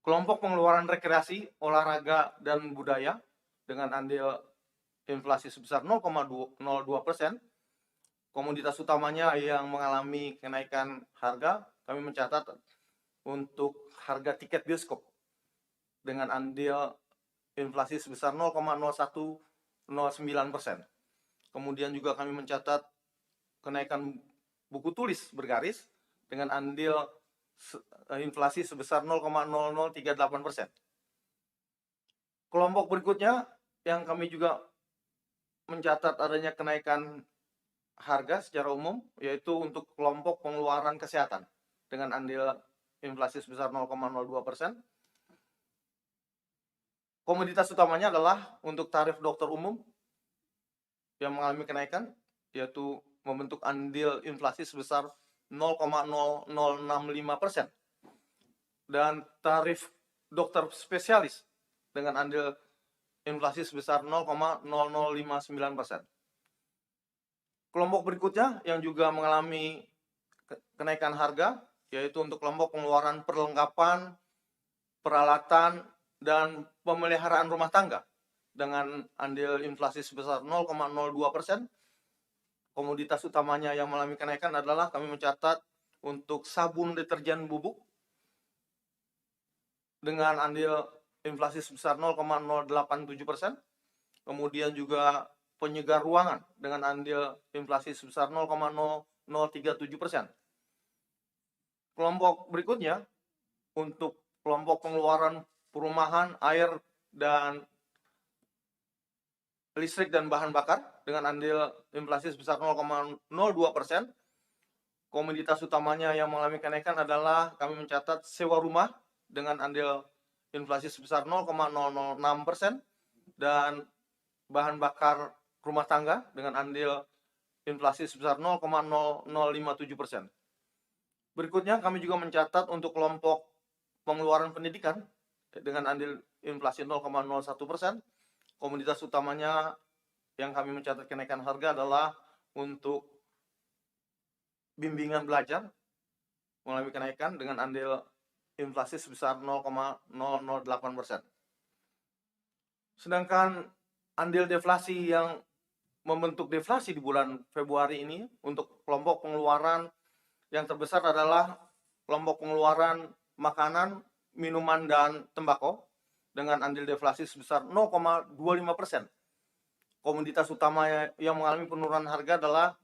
kelompok pengeluaran rekreasi, olahraga, dan budaya dengan andil inflasi sebesar 0,02%. Komoditas utamanya yang mengalami kenaikan harga, kami mencatat untuk harga tiket bioskop dengan andil inflasi sebesar 0,0109%. Kemudian juga kami mencatat kenaikan buku tulis bergaris dengan andil inflasi sebesar 0,0038%. Kelompok berikutnya yang kami juga mencatat adanya kenaikan harga secara umum, yaitu untuk kelompok pengeluaran kesehatan dengan andil inflasi sebesar 0,02%. Komoditas utamanya adalah untuk tarif dokter umum yang mengalami kenaikan, yaitu membentuk andil inflasi sebesar 0,0065%. Dan tarif dokter spesialis dengan andil inflasi sebesar 0,0059%. Kelompok berikutnya yang juga mengalami kenaikan harga, yaitu untuk kelompok pengeluaran perlengkapan, peralatan, dan pemeliharaan rumah tangga dengan andil inflasi sebesar 0,02%. Komoditas utamanya yang mengalami kenaikan adalah kami mencatat untuk sabun deterjen bubuk dengan andil inflasi sebesar 0,087%. Kemudian juga penyegar ruangan dengan andil inflasi sebesar 0,0037%. Kelompok berikutnya untuk kelompok pengeluaran perumahan, air, dan listrik dan bahan bakar dengan andil inflasi sebesar 0,02%. Komoditas utamanya yang mengalami kenaikan adalah kami mencatat sewa rumah dengan andil inflasi sebesar 0,006% dan bahan bakar rumah tangga dengan andil inflasi sebesar 0,0057%. Berikutnya kami juga mencatat untuk kelompok pengeluaran pendidikan dengan andil inflasi 0,01%. Komoditas utamanya yang kami mencatat kenaikan harga adalah untuk bimbingan belajar mengalami kenaikan dengan andil inflasi sebesar 0,008%. Sedangkan andil deflasi yang membentuk deflasi di bulan Februari ini untuk kelompok pengeluaran yang terbesar adalah kelompok pengeluaran makanan, minuman, dan tembakau dengan andil deflasi sebesar 0,25%. Komoditas utama yang mengalami penurunan harga adalah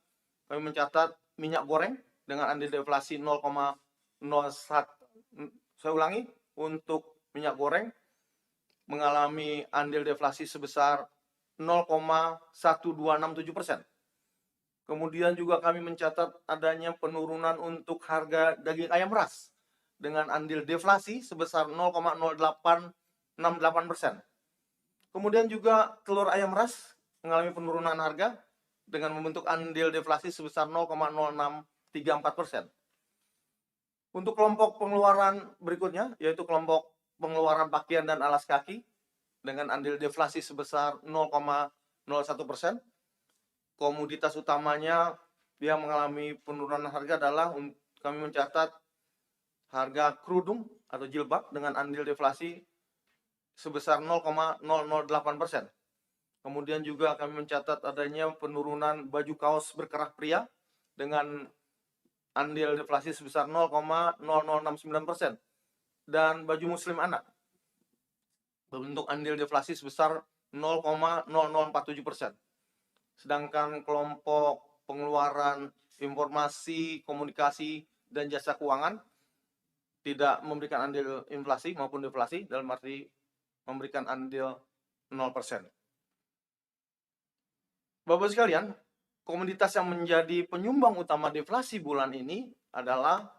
kami mencatat minyak goreng dengan andil deflasi 0,01. Saya ulangi, untuk minyak goreng mengalami andil deflasi sebesar 0,1267%. Kemudian juga kami mencatat adanya penurunan untuk harga daging ayam ras dengan andil deflasi sebesar 0,0868%. Kemudian juga telur ayam ras mengalami penurunan harga dengan membentuk andil deflasi sebesar 0,0634%. Untuk kelompok pengeluaran berikutnya, yaitu kelompok pengeluaran pakaian dan alas kaki dengan andil deflasi sebesar 0,01%. Komoditas utamanya yang mengalami penurunan harga adalah kami mencatat harga kerudung atau jilbab dengan andil deflasi sebesar 0,008%. Kemudian juga kami mencatat adanya penurunan baju kaos berkerah pria dengan andil deflasi sebesar 0,0069%. Dan baju muslim anak berbentuk andil deflasi sebesar 0,0047%. Sedangkan kelompok pengeluaran informasi, komunikasi, dan jasa keuangan tidak memberikan andil inflasi maupun deflasi, dalam arti memberikan andil 0%. Bapak sekalian, komoditas yang menjadi penyumbang utama deflasi bulan ini adalah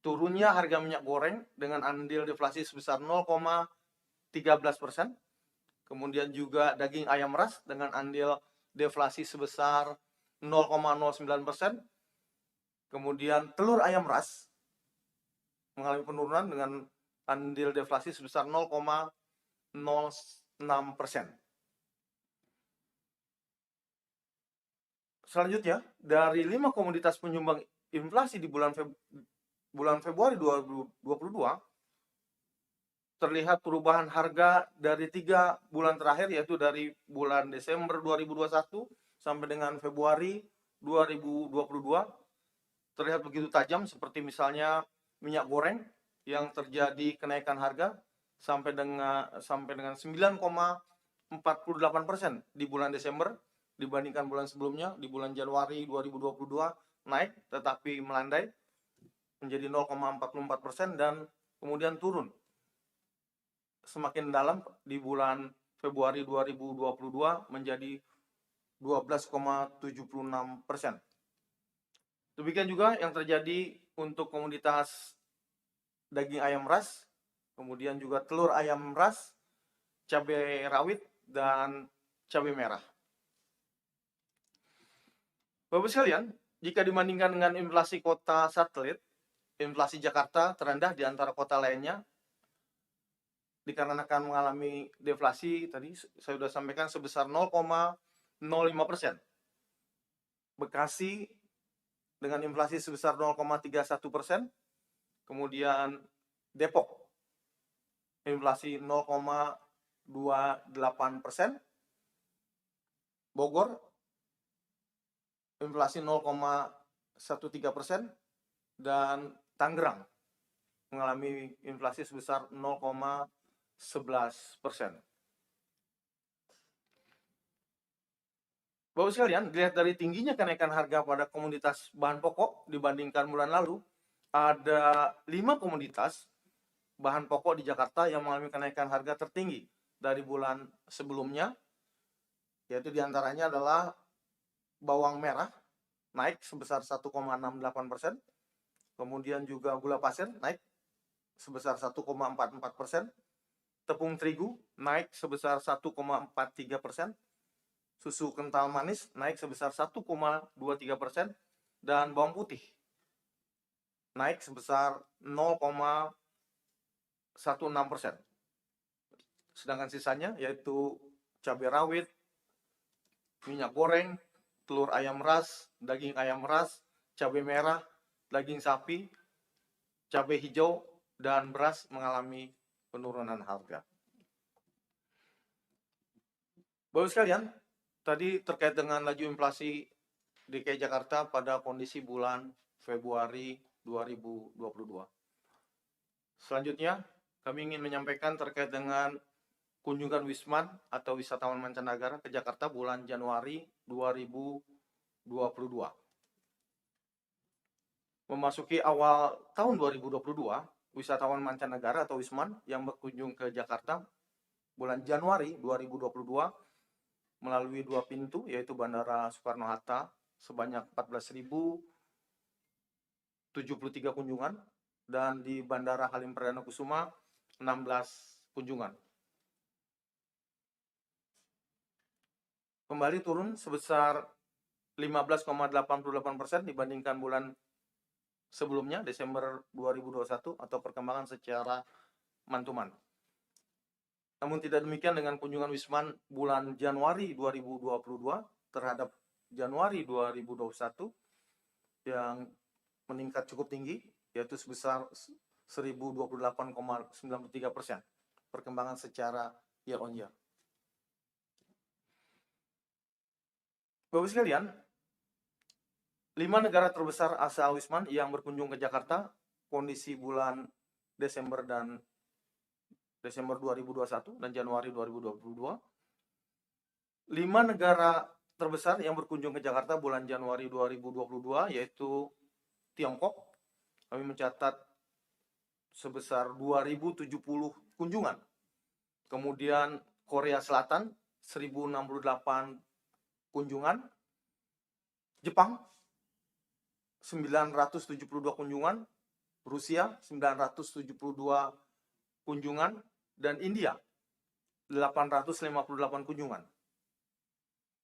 turunnya harga minyak goreng dengan andil deflasi sebesar 0,13%. Kemudian juga daging ayam ras dengan andil deflasi sebesar 0,09%. Kemudian telur ayam ras mengalami penurunan dengan andil deflasi sebesar 0,06%. Selanjutnya, dari 5 komoditas penyumbang inflasi di bulan Februari 2022, terlihat perubahan harga dari 3 bulan terakhir, yaitu dari bulan Desember 2021 sampai dengan Februari 2022, terlihat begitu tajam, seperti misalnya minyak goreng yang terjadi kenaikan harga sampai dengan 9,48% di bulan Desember dibandingkan bulan sebelumnya. Di bulan Januari 2022 naik tetapi melandai menjadi 0,44% dan kemudian turun semakin dalam di bulan Februari 2022 menjadi 12,76%. Demikian juga yang terjadi untuk komoditas daging ayam ras, kemudian juga telur ayam ras, cabai rawit, dan cabai merah. Bapak sekalian, jika dibandingkan dengan inflasi kota satelit, inflasi Jakarta terendah di antara kota lainnya dikarenakan mengalami deflasi tadi saya sudah sampaikan sebesar 0,05%. Bekasi dengan inflasi sebesar 0,31%, kemudian Depok inflasi 0,28%, Bogor inflasi 0,13%, dan Tangerang mengalami inflasi sebesar 0,11%. Bapak sekalian, dilihat dari tingginya kenaikan harga pada komoditas bahan pokok dibandingkan bulan lalu, ada 5 komoditas bahan pokok di Jakarta yang mengalami kenaikan harga tertinggi dari bulan sebelumnya, yaitu diantaranya adalah bawang merah naik sebesar 1,68%, kemudian juga gula pasir naik sebesar 1,44%, tepung terigu naik sebesar 1,43%, susu kental manis naik sebesar 1,23%, dan bawang putih naik sebesar 0,16%. Sedangkan sisanya yaitu cabai rawit, minyak goreng, telur ayam ras, daging ayam ras, cabai merah, daging sapi, cabai hijau, dan beras mengalami penurunan harga. Bapak sekalian, tadi terkait dengan laju inflasi DKI Jakarta pada kondisi bulan Februari 2022. Selanjutnya, kami ingin menyampaikan terkait dengan kunjungan Wisman atau wisatawan mancanegara ke Jakarta bulan Januari 2022. Memasuki awal tahun 2022, wisatawan mancanegara atau Wisman yang berkunjung ke Jakarta bulan Januari 2022 melalui 2 pintu, yaitu Bandara Soekarno-Hatta sebanyak 14.073 kunjungan, dan di Bandara Halim Perdana Kusuma 16 kunjungan. Kembali turun sebesar 15,88% dibandingkan bulan sebelumnya, Desember 2021, atau perkembangan secara mantuman. Namun tidak demikian dengan kunjungan Wisman bulan Januari 2022 terhadap Januari 2021 yang meningkat cukup tinggi, yaitu sebesar 1028,93%, perkembangan secara year on year. Bapak sekalian, 5 negara terbesar asal Wisman yang berkunjung ke Jakarta kondisi bulan Desember 2021 dan Januari 2022. 5 negara terbesar yang berkunjung ke Jakarta bulan Januari 2022 yaitu Tiongkok. Kami mencatat sebesar 2.070 kunjungan. Kemudian Korea Selatan 1.068 kunjungan. Jepang 972 kunjungan. Rusia 972 kunjungan, dan India 858 kunjungan.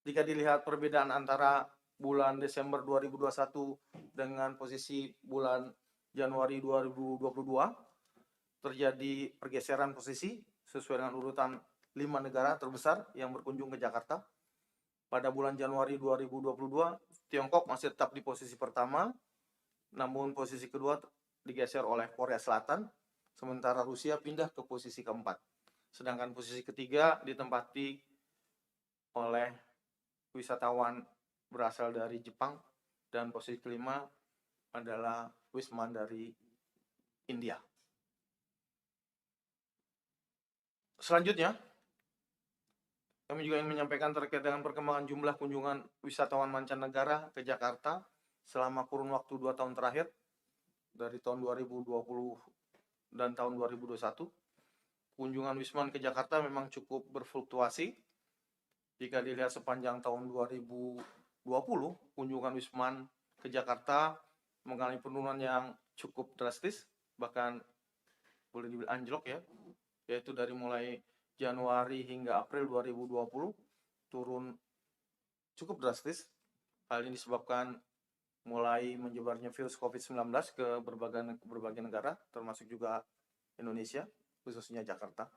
Jika dilihat perbedaan antara bulan Desember 2021 dengan posisi bulan Januari 2022, terjadi pergeseran posisi sesuai dengan urutan 5 negara terbesar yang berkunjung ke Jakarta. Pada bulan Januari 2022, Tiongkok masih tetap di posisi pertama, namun posisi kedua digeser oleh Korea Selatan, sementara Rusia pindah ke posisi keempat. Sedangkan posisi ketiga ditempati oleh wisatawan berasal dari Jepang, dan posisi kelima adalah Wisman dari India. Selanjutnya, Kami juga ingin menyampaikan terkait dengan perkembangan jumlah kunjungan wisatawan mancanegara ke Jakarta selama kurun waktu 2 tahun terakhir, dari tahun 2020 dan tahun 2021. Kunjungan Wisman ke Jakarta memang cukup berfluktuasi. Jika dilihat sepanjang tahun 2020, kunjungan Wisman ke Jakarta mengalami penurunan yang cukup drastis, bahkan boleh dibilang anjlok ya, yaitu dari mulai Januari hingga April 2020 turun cukup drastis. Hal ini disebabkan mulai menyebarnya virus COVID-19 ke berbagai negara, termasuk juga Indonesia, khususnya Jakarta.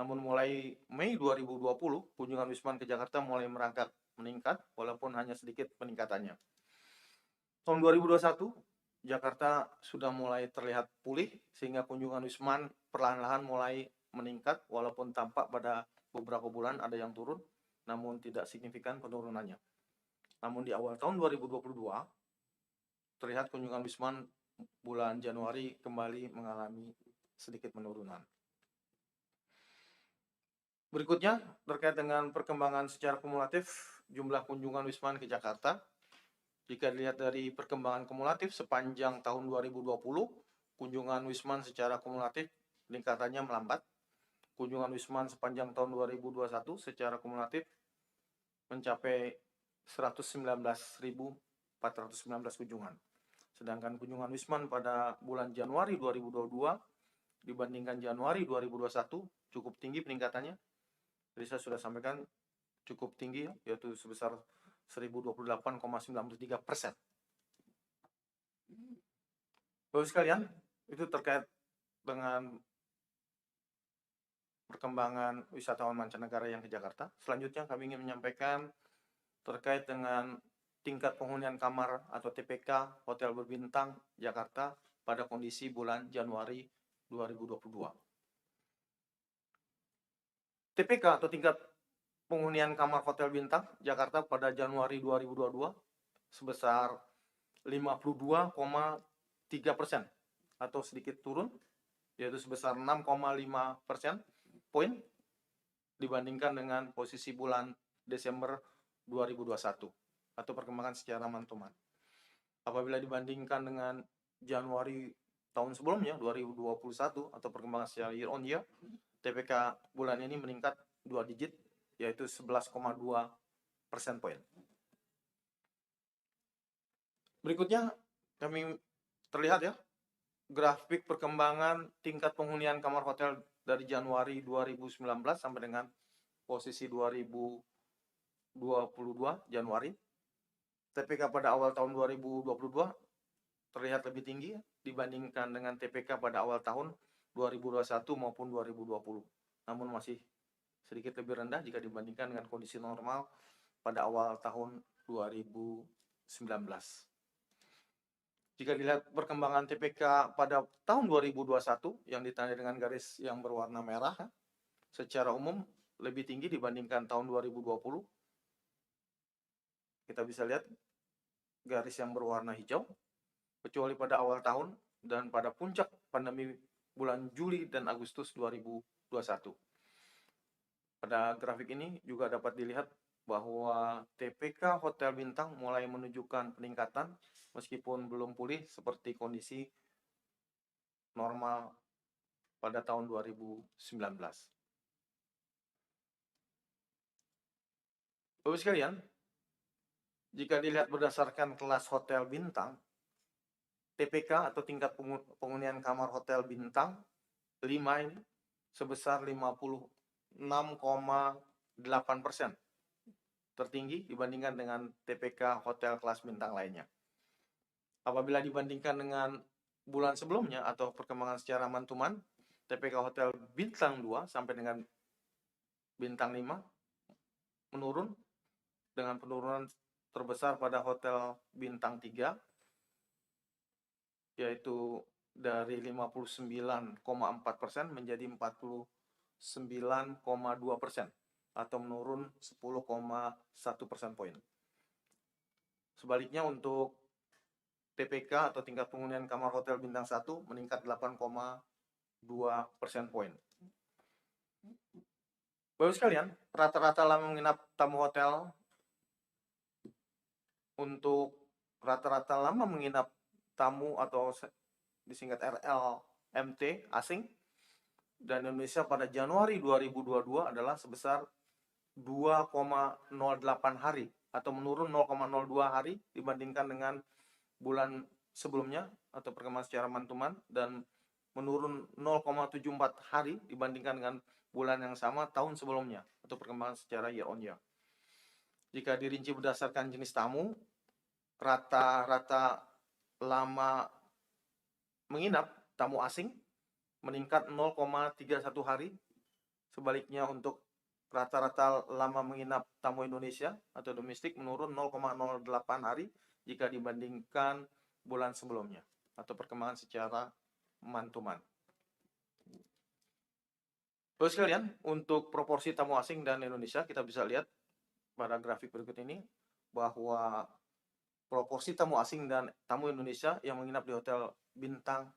Namun mulai Mei 2020, kunjungan Wisman ke Jakarta mulai merangkak meningkat, walaupun hanya sedikit peningkatannya. Tahun 2021, Jakarta sudah mulai terlihat pulih, sehingga kunjungan Wisman perlahan-lahan mulai meningkat, walaupun tampak pada beberapa bulan ada yang turun, namun tidak signifikan penurunannya. Namun di awal tahun 2022, terlihat kunjungan Wisman bulan Januari kembali mengalami sedikit penurunan. Berikutnya, terkait dengan perkembangan secara kumulatif jumlah kunjungan Wisman ke Jakarta. Jika dilihat dari perkembangan kumulatif sepanjang tahun 2020, kunjungan Wisman secara kumulatif peningkatannya melambat. Kunjungan Wisman sepanjang tahun 2021 secara kumulatif mencapai 119.419 kunjungan. Sedangkan kunjungan Wisman pada bulan Januari 2022 dibandingkan Januari 2021 cukup tinggi peningkatannya. Jadi saya sudah sampaikan cukup tinggi, yaitu sebesar 1028,93%. Bapak sekalian, itu terkait dengan perkembangan wisatawan mancanegara yang ke Jakarta. Selanjutnya kami ingin menyampaikan terkait dengan tingkat penghunian kamar atau TPK hotel berbintang Jakarta pada kondisi bulan Januari 2022. TPK atau tingkat penghunian kamar hotel bintang Jakarta pada Januari 2022 sebesar 52,3% atau sedikit turun, yaitu sebesar 6,5% poin dibandingkan dengan posisi bulan Desember 2021 atau perkembangan secara month-to-month. Apabila dibandingkan dengan Januari tahun sebelumnya 2021 atau perkembangan secara year on year, TPK bulan ini meningkat 2 digit, yaitu 11,2% poin. Berikutnya kami terlihat ya grafik perkembangan tingkat penghunian kamar hotel dari Januari 2019 sampai dengan posisi 2022 Januari. TPK pada awal tahun 2022 terlihat lebih tinggi dibandingkan dengan TPK pada awal tahun 2021 maupun 2020. Namun masih sedikit lebih rendah jika dibandingkan dengan kondisi normal pada awal tahun 2019. Jika dilihat perkembangan TPK pada tahun 2021 yang ditandai dengan garis yang berwarna merah, secara umum lebih tinggi dibandingkan tahun 2020. Kita bisa lihat garis yang berwarna hijau, kecuali pada awal tahun dan pada puncak pandemi bulan Juli dan Agustus 2021. Pada grafik ini juga dapat dilihat bahwa TPK Hotel Bintang mulai menunjukkan peningkatan meskipun belum pulih seperti kondisi normal pada tahun 2019. Bapak sekalian, jika dilihat berdasarkan kelas hotel bintang, TPK atau tingkat penghunian kamar hotel bintang 5 ini sebesar 56,8%, tertinggi dibandingkan dengan TPK hotel kelas bintang lainnya. Apabila dibandingkan dengan bulan sebelumnya atau perkembangan secara month-to-month, TPK hotel bintang 2 sampai dengan bintang 5 menurun dengan penurunan terbesar pada hotel bintang 3, yaitu dari 59,4% menjadi 49,2% atau menurun 10,1% poin. Sebaliknya untuk TPK atau tingkat penghunian kamar hotel bintang 1 meningkat 8,2% poin. Bapak sekalian, rata-rata lama menginap tamu hotel untuk rata-rata lama menginap tamu atau disingkat RLMT asing dan Indonesia pada Januari 2022 adalah sebesar 2,08 hari atau menurun 0,02 hari dibandingkan dengan bulan sebelumnya atau perkembangan secara month-to-month, dan menurun 0,74 hari dibandingkan dengan bulan yang sama tahun sebelumnya atau perkembangan secara year on year. Jika dirinci berdasarkan jenis tamu, rata-rata lama menginap tamu asing meningkat 0,31 hari. Sebaliknya untuk rata-rata lama menginap tamu Indonesia atau domestik menurun 0,08 hari jika dibandingkan bulan sebelumnya atau perkembangan secara month-to-month. Bapak sekalian, untuk proporsi tamu asing dan Indonesia kita bisa lihat pada grafik berikut ini bahwa proporsi tamu asing dan tamu Indonesia yang menginap di hotel bintang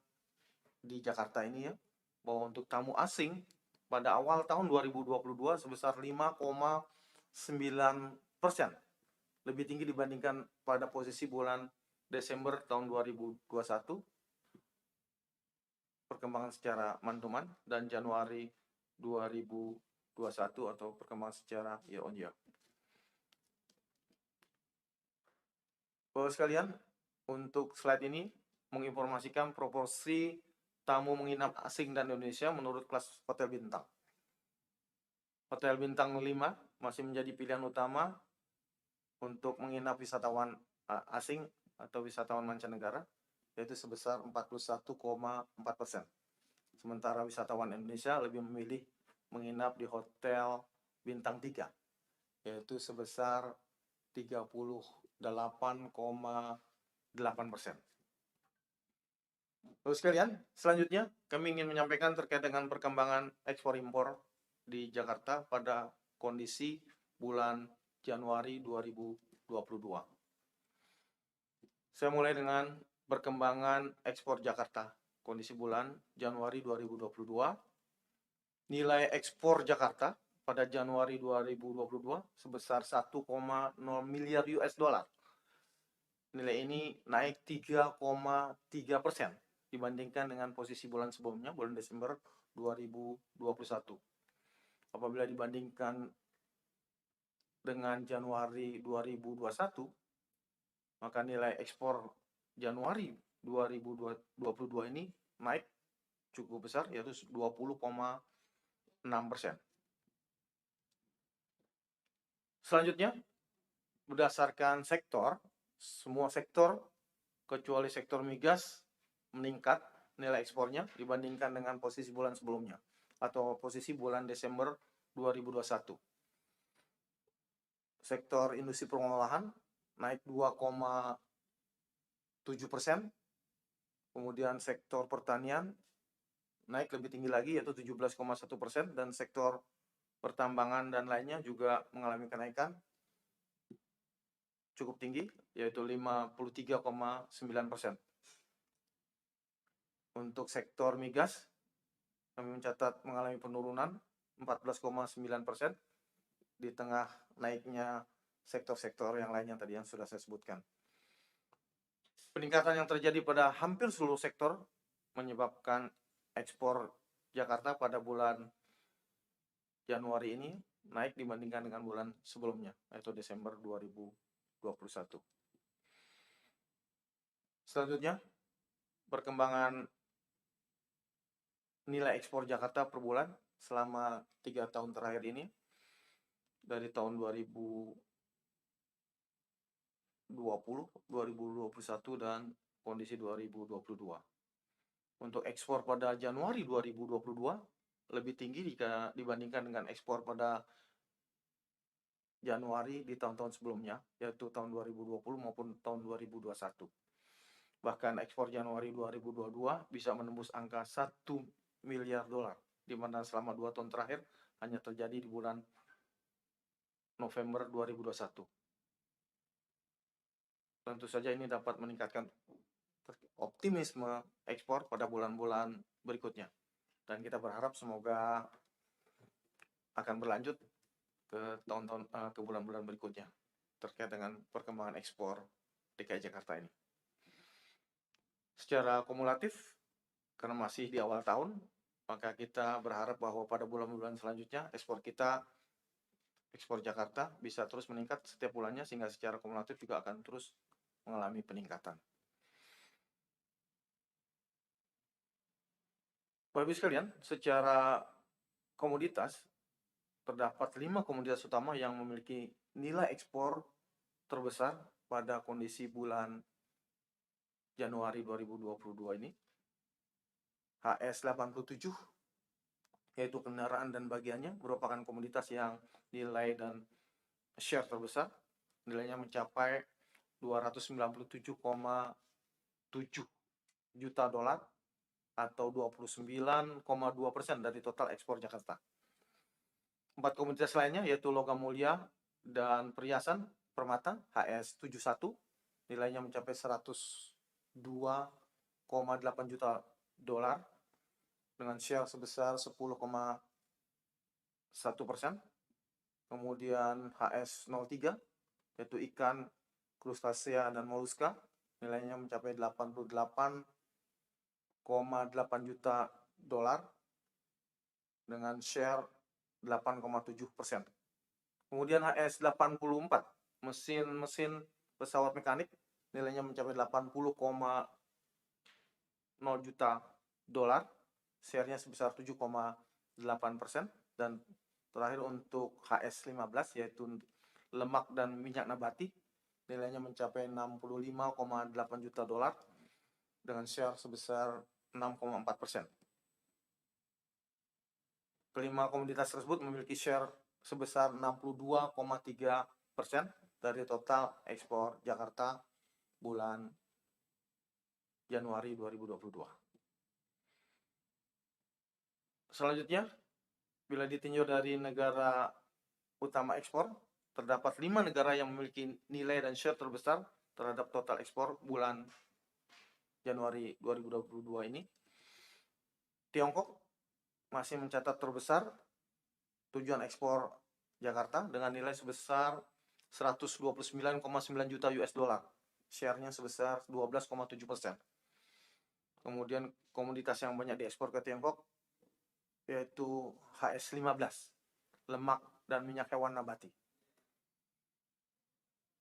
di Jakarta ini ya, bahwa untuk tamu asing pada awal tahun 2022 sebesar 5,9%, lebih tinggi dibandingkan pada posisi bulan Desember tahun 2021 perkembangan secara month-to-month dan Januari 2021 atau perkembangan secara year on year. Bapak sekalian, untuk slide ini menginformasikan proporsi tamu menginap asing dan Indonesia menurut kelas hotel bintang. Hotel bintang 5 masih menjadi pilihan utama untuk menginap wisatawan asing atau wisatawan mancanegara, yaitu sebesar 41,4%. Sementara wisatawan Indonesia lebih memilih menginap di hotel bintang 3, yaitu sebesar 38,8%. Lalu sekalian, selanjutnya kami ingin menyampaikan terkait dengan perkembangan ekspor impor di Jakarta pada kondisi bulan Januari 2022. Saya mulai dengan perkembangan ekspor Jakarta kondisi bulan Januari 2022. Nilai ekspor Jakarta pada Januari 2022 sebesar 1,0 miliar US dollar. Nilai ini naik 3,3% dibandingkan dengan posisi bulan sebelumnya, bulan Desember 2021. Apabila dibandingkan dengan Januari 2021, maka nilai ekspor Januari 2022 ini naik cukup besar, yaitu 20,6%. Selanjutnya, berdasarkan sektor, semua sektor kecuali sektor migas meningkat nilai ekspornya dibandingkan dengan posisi bulan sebelumnya atau posisi bulan Desember 2021. Sektor industri pengolahan naik 2,7%. Kemudian sektor pertanian naik lebih tinggi lagi yaitu 17,1%, dan sektor pertambangan dan lainnya juga mengalami kenaikan cukup tinggi yaitu 53,9%. Untuk sektor migas kami mencatat mengalami penurunan 14,9% di tengah naiknya sektor-sektor yang lainnya tadi yang sudah saya sebutkan. Peningkatan yang terjadi pada hampir seluruh sektor menyebabkan ekspor Jakarta pada bulan Januari ini naik dibandingkan dengan bulan sebelumnya, yaitu Desember 2021. Selanjutnya, perkembangan nilai ekspor Jakarta per bulan selama 3 tahun terakhir ini, dari tahun 2020, 2021, dan kondisi 2022. Untuk ekspor pada Januari 2022 lebih tinggi jika dibandingkan dengan ekspor pada Januari di tahun-tahun sebelumnya, yaitu tahun 2020 maupun tahun 2021. Bahkan ekspor Januari 2022 bisa menembus angka 1 miliar dolar, di mana selama 2 tahun terakhir hanya terjadi di bulan November 2021. Tentu saja ini dapat meningkatkan optimisme ekspor pada bulan-bulan berikutnya. Dan kita berharap semoga akan berlanjut ke tahun-tahun ke bulan-bulan berikutnya terkait dengan perkembangan ekspor DKI Jakarta ini. Secara kumulatif, karena masih di awal tahun, maka kita berharap bahwa pada bulan-bulan selanjutnya ekspor Jakarta bisa terus meningkat setiap bulannya sehingga secara kumulatif juga akan terus mengalami peningkatan. Bapak Ibu sekalian, secara komoditas terdapat 5 komoditas utama yang memiliki nilai ekspor terbesar pada kondisi bulan Januari 2022 ini. HS87 yaitu kendaraan dan bagiannya merupakan komoditas yang nilai dan share terbesar, nilainya mencapai 297,7 juta dolar atau 29,2% dari total ekspor Jakarta. 4 komoditas lainnya yaitu logam mulia dan perhiasan permata HS71, nilainya mencapai 102,8 juta dolar dengan share sebesar 10,1%. Kemudian HS03 yaitu ikan, krustasea dan moluska, nilainya mencapai 88,8 juta dolar dengan share 8,7%. Kemudian HS84 mesin pesawat mekanik, nilainya mencapai 80,0 juta dolar, share-nya sebesar 7,8%. Dan terakhir untuk HS15 yaitu lemak dan minyak nabati, nilainya mencapai 65,8 juta dolar dengan share sebesar 6,4%. Kelima komoditas tersebut memiliki share sebesar 62,3% dari total ekspor Jakarta bulan Januari 2022. Selanjutnya, bila ditinjau dari negara utama ekspor, terdapat 5 negara yang memiliki nilai dan share terbesar terhadap total ekspor bulan Januari 2022 ini. Tiongkok masih mencatat terbesar tujuan ekspor Jakarta dengan nilai sebesar 129,9 juta US dollar. Share-nya sebesar 12,7%. Kemudian komoditas yang banyak diekspor ke Tiongkok yaitu HS15, lemak dan minyak hewan nabati.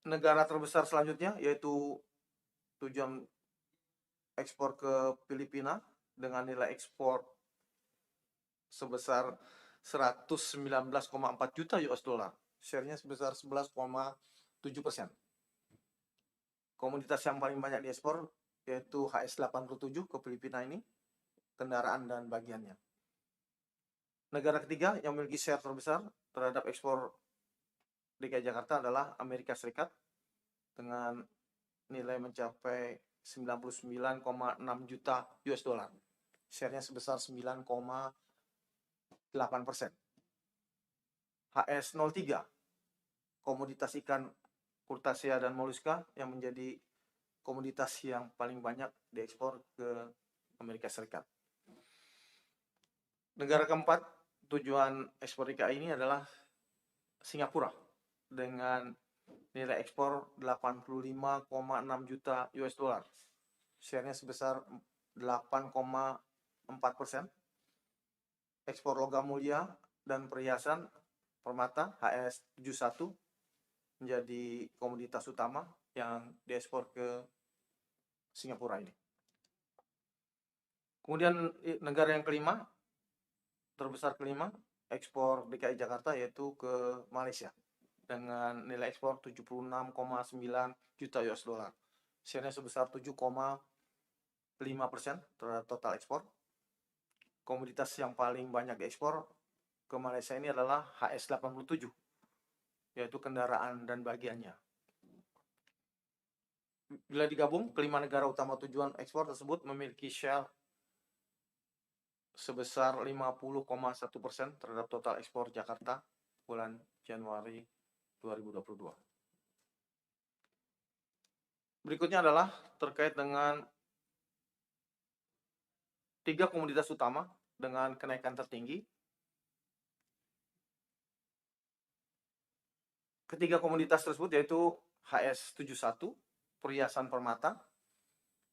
Negara terbesar selanjutnya yaitu tujuan ekspor ke Filipina dengan nilai ekspor sebesar 119,4 juta US dollar. Share-nya sebesar 11,7%. Komoditas yang paling banyak diekspor yaitu HS87 ke Filipina ini, kendaraan dan bagiannya. Negara ketiga yang memiliki share terbesar terhadap ekspor DKI Jakarta adalah Amerika Serikat dengan nilai mencapai 99,6 juta US dollar. Share-nya sebesar 9,8%. HS03, komoditas ikan, krustasea dan moluska yang menjadi komoditas yang paling banyak diekspor ke Amerika Serikat. Negara keempat tujuan ekspor DKI ini adalah Singapura dengan nilai ekspor 85,6 juta US dollar. Share-nya sebesar 8,4%. Ekspor logam mulia dan perhiasan permata HS71 menjadi komoditas utama yang diekspor ke Singapura ini. Kemudian negara yang kelima, terbesar kelima, ekspor DKI Jakarta yaitu ke Malaysia dengan nilai ekspor 76,9 juta US dollar. Share-nya sebesar 7,5% terhadap total ekspor. Komoditas yang paling banyak diekspor ke Malaysia ini adalah HS87 yaitu kendaraan dan bagiannya. Bila digabung, kelima negara utama tujuan ekspor tersebut memiliki share sebesar 50,1% terhadap total ekspor Jakarta bulan Januari 2022. Berikutnya adalah terkait dengan 3 komoditas utama dengan kenaikan tertinggi Ketiga komoditas tersebut yaitu HS71 perhiasan permata,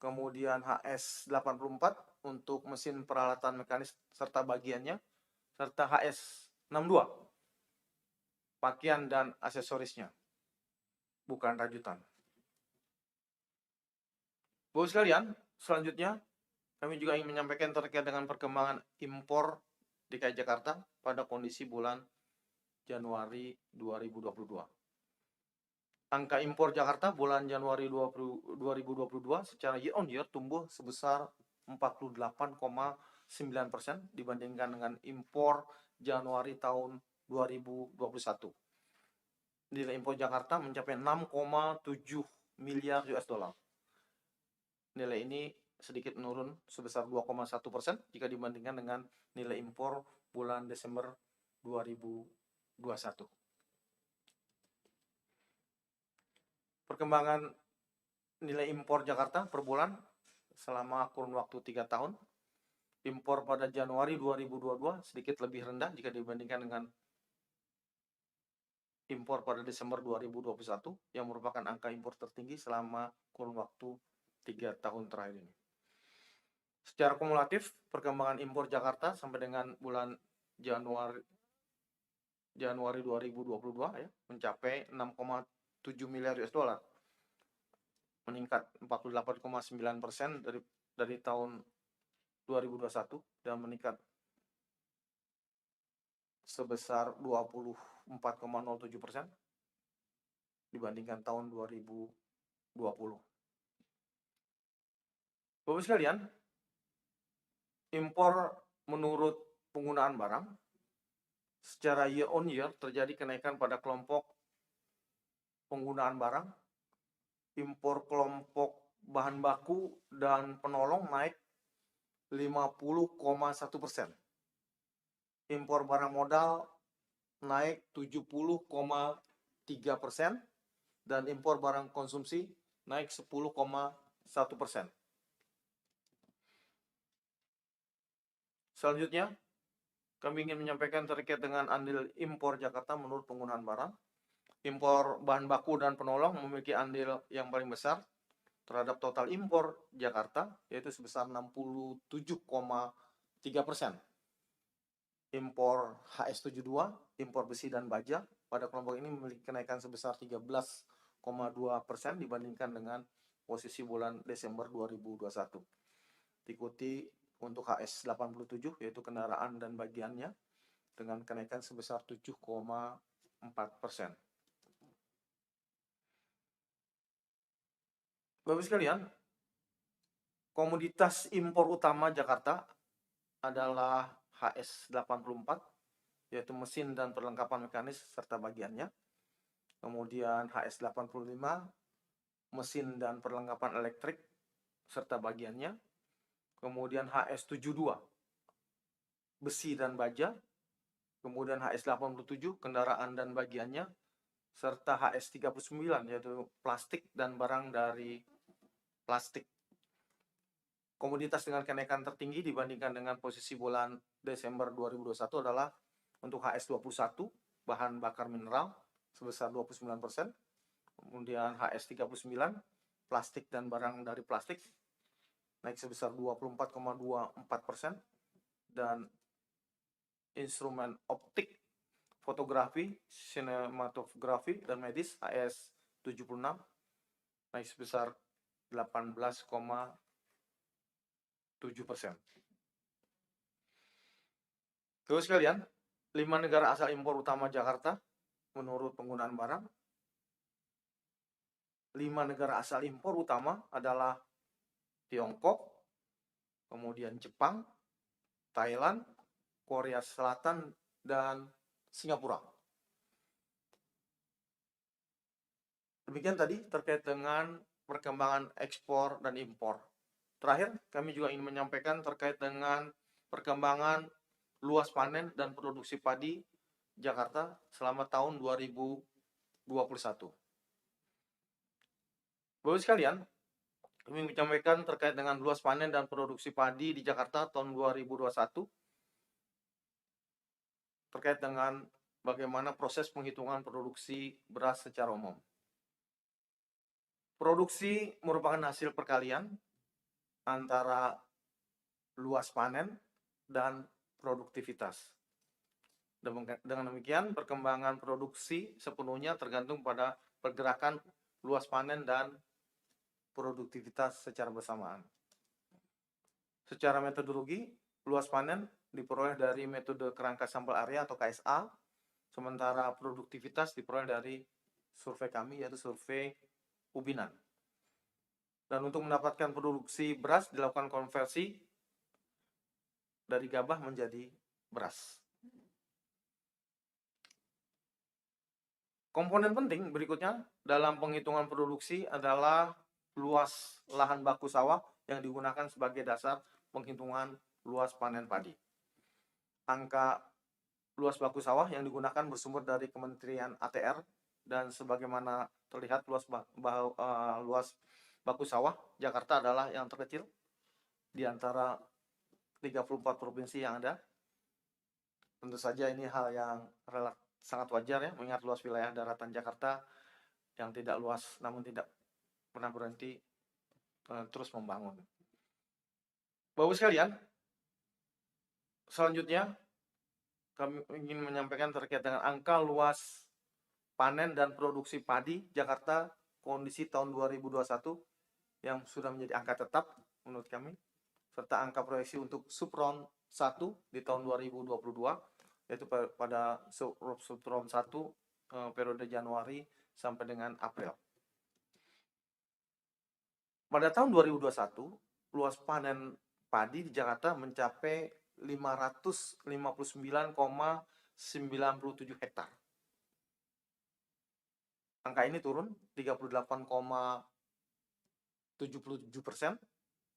kemudian HS84 untuk mesin peralatan mekanis serta bagiannya, serta HS62 pakaian dan aksesorisnya, bukan rajutan. Bapak sekalian, selanjutnya kami juga ingin menyampaikan terkait dengan perkembangan impor DKI Jakarta pada kondisi bulan Januari 2022. Angka impor Jakarta bulan Januari 2022 secara year on year tumbuh sebesar 48,9% dibandingkan dengan impor Januari tahun 2021. Nilai impor Jakarta mencapai 6,7 miliar US dollar. Nilai ini sedikit menurun sebesar 2,1% jika dibandingkan dengan nilai impor bulan Desember 2021. Perkembangan nilai impor Jakarta per bulan selama kurun waktu 3 tahun. Impor pada Januari 2022 sedikit lebih rendah jika dibandingkan dengan impor pada Desember 2021 yang merupakan angka impor tertinggi selama kurun waktu 3 tahun terakhir ini. Secara kumulatif, perkembangan impor Jakarta sampai dengan bulan Januari 2022 ya, mencapai 6,7 miliar US dollar. Meningkat 48,9% dari tahun 2021 dan meningkat sebesar 24,07% dibandingkan tahun 2020. Bapak sekalian, impor menurut penggunaan barang secara year on year terjadi kenaikan pada kelompok penggunaan barang. Impor kelompok bahan baku dan penolong naik 50,1%. Impor barang modal naik 70,3% dan impor barang konsumsi naik 10,1%. Selanjutnya, kami ingin menyampaikan terkait dengan andil impor Jakarta menurut penggunaan barang. Impor bahan baku dan penolong memiliki andil yang paling besar terhadap total impor Jakarta, yaitu sebesar 67,3%. Impor HS72, impor besi dan baja pada kelompok ini memiliki kenaikan sebesar 13,2% dibandingkan dengan posisi bulan Desember 2021. Diikuti untuk HS87 yaitu kendaraan dan bagiannya dengan kenaikan sebesar 7,4%. Bapak sekalian, komoditas impor utama Jakarta adalah HS84 yaitu mesin dan perlengkapan mekanis serta bagiannya. Kemudian HS85 mesin dan perlengkapan elektrik serta bagiannya. Kemudian HS72 besi dan baja. Kemudian HS87 kendaraan dan bagiannya serta HS39 yaitu plastik dan barang dari plastik. Komoditas dengan kenaikan tertinggi dibandingkan dengan posisi bulan Desember 2021 adalah untuk HS21 bahan bakar mineral sebesar 29%, kemudian HS39 plastik dan barang dari plastik naik sebesar 24,24%, dan instrumen optik, fotografi, sinematografi dan medis HS76 naik sebesar 18,7%. Terus sekalian, 5 negara asal impor utama Jakarta menurut penggunaan barang. 5 negara asal impor utama adalah Tiongkok, kemudian Jepang, Thailand, Korea Selatan, dan Singapura. Demikian tadi terkait dengan perkembangan ekspor dan impor. Terakhir, kami juga ingin menyampaikan terkait dengan perkembangan luas panen dan produksi padi Jakarta selama tahun 2021. Bapak sekalian, kami menyampaikan terkait dengan luas panen dan produksi padi di Jakarta tahun 2021 terkait dengan bagaimana proses penghitungan produksi beras secara umum. Produksi merupakan hasil perkalian antara luas panen dan produktivitas. Dengan demikian, perkembangan produksi sepenuhnya tergantung pada pergerakan luas panen dan produktivitas secara bersamaan. Secara metodologi, luas panen diperoleh dari metode kerangka sampel area atau KSA, sementara produktivitas diperoleh dari survei kami, yaitu survei ubinan. Dan untuk mendapatkan produksi beras dilakukan konversi dari gabah menjadi beras. Komponen penting berikutnya dalam penghitungan produksi adalah luas lahan baku sawah yang digunakan sebagai dasar penghitungan luas panen padi. Angka luas baku sawah yang digunakan bersumber dari Kementerian ATR dan sebagaimana terlihat luas baku sawah Jakarta adalah yang terkecil di antara 34 provinsi yang ada. Tentu saja ini hal yang sangat wajar ya, mengingat luas wilayah daratan Jakarta yang tidak luas namun tidak pernah berhenti terus membangun. Bapak sekalian, selanjutnya kami ingin menyampaikan terkait dengan angka luas panen dan produksi padi Jakarta kondisi tahun 2021 yang sudah menjadi angka tetap menurut kami, serta angka proyeksi untuk Supron 1 di tahun 2022, yaitu pada Supron 1 periode Januari sampai dengan April. Pada tahun 2021, luas panen padi di Jakarta mencapai 559,97 hektar. Angka ini turun 38,77%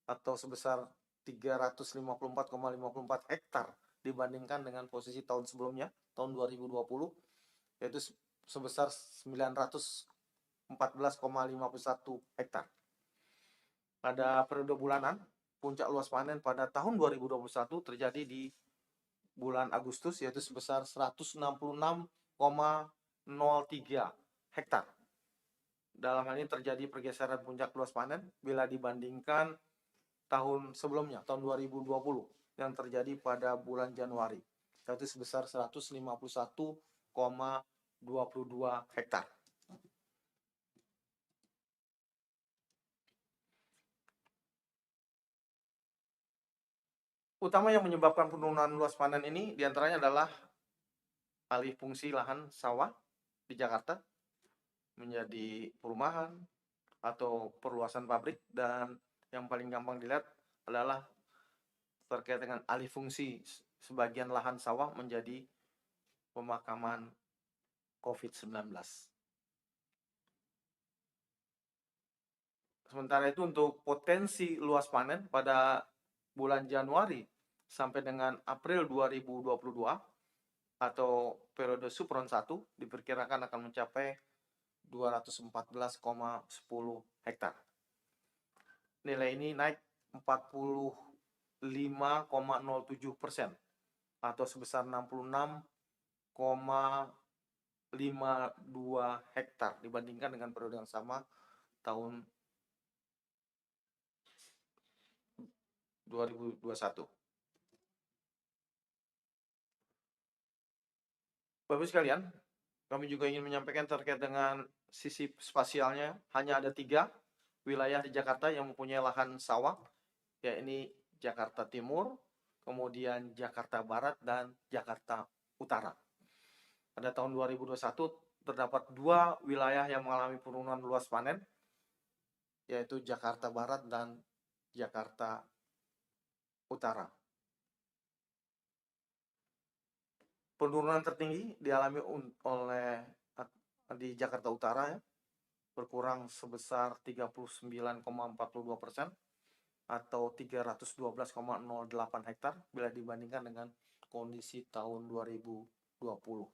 atau sebesar 354,54 hektar dibandingkan dengan posisi tahun sebelumnya, tahun 2020, yaitu sebesar 914,51 hektar. Pada periode bulanan, puncak luas panen pada tahun 2021 terjadi di bulan Agustus, yaitu sebesar 166,03 hektar. Dalam hal ini terjadi pergeseran puncak luas panen bila dibandingkan tahun sebelumnya, tahun 2020, yang terjadi pada bulan Januari, yaitu sebesar 151,22 hektar. Utama yang menyebabkan penurunan luas panen ini diantaranya adalah alih fungsi lahan sawah di Jakarta menjadi perumahan atau perluasan pabrik, dan yang paling gampang dilihat adalah terkait dengan alih fungsi sebagian lahan sawah menjadi pemakaman COVID-19. Sementara itu untuk potensi luas panen pada bulan Januari sampai dengan April 2022 atau periode Supron 1 diperkirakan akan mencapai 214,10 hektar. Nilai ini naik 45,07% atau sebesar 66,52 hektar dibandingkan dengan periode yang sama tahun 2021. Bapak sekalian, kami juga ingin menyampaikan terkait dengan sisi spasialnya. Hanya ada 3 wilayah di Jakarta yang mempunyai lahan sawah, yaitu Jakarta Timur, kemudian Jakarta Barat, dan Jakarta Utara. Pada tahun 2021 terdapat 2 wilayah yang mengalami penurunan luas panen, yaitu Jakarta Barat dan Jakarta Utara. Penurunan tertinggi dialami di Jakarta Utara ya, berkurang sebesar 39,42% atau 312,08 hektar bila dibandingkan dengan kondisi tahun 2020.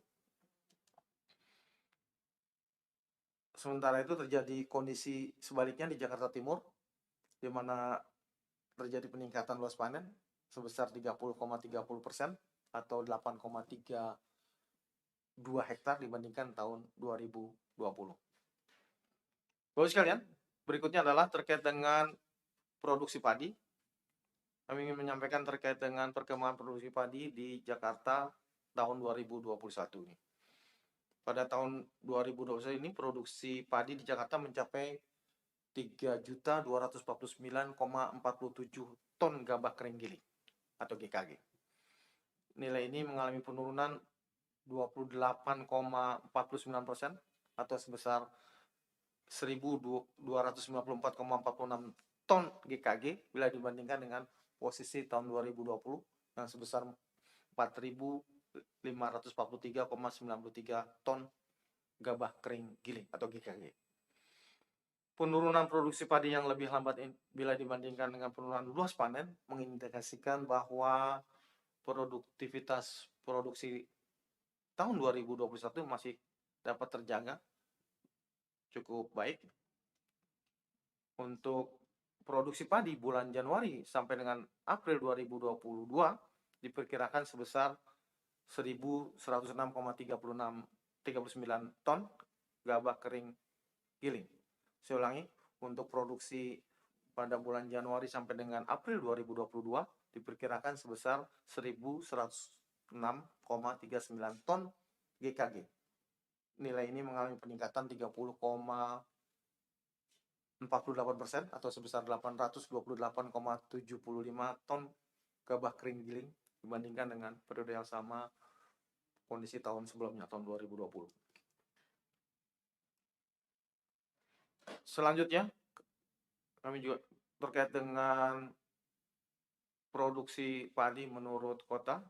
Sementara itu terjadi kondisi sebaliknya di Jakarta Timur, di mana terjadi peningkatan luas panen sebesar 30,30% atau 8,3 hektar dibandingkan tahun 2020. Bapak sekalian, berikutnya adalah terkait dengan produksi padi. Kami ingin menyampaikan terkait dengan perkembangan produksi padi di Jakarta tahun 2021 ini. Pada tahun 2021 ini produksi padi di Jakarta mencapai 3.249,47 ton gabah kering giling atau GKG. Nilai ini mengalami penurunan 28,49% atau sebesar 1.294,46 ton GKG bila dibandingkan dengan posisi tahun 2020 yang sebesar 4.543,93 ton gabah kering giling atau GKG. Penurunan produksi padi yang lebih lambat bila dibandingkan dengan penurunan luas panen mengindikasikan bahwa produktivitas produksi tahun 2021 masih dapat terjaga cukup baik. Untuk produksi padi bulan Januari sampai dengan April 2022 diperkirakan sebesar 1.106,39 ton gabah kering giling. Saya ulangi, untuk produksi pada bulan Januari sampai dengan April 2022 diperkirakan sebesar 1.106,39 ton GKG. Nilai ini mengalami peningkatan 30,48% atau sebesar 828,75 ton gabah kering giling dibandingkan dengan periode yang sama kondisi tahun sebelumnya, tahun 2020. Selanjutnya, kami juga terkait dengan produksi padi menurut kota.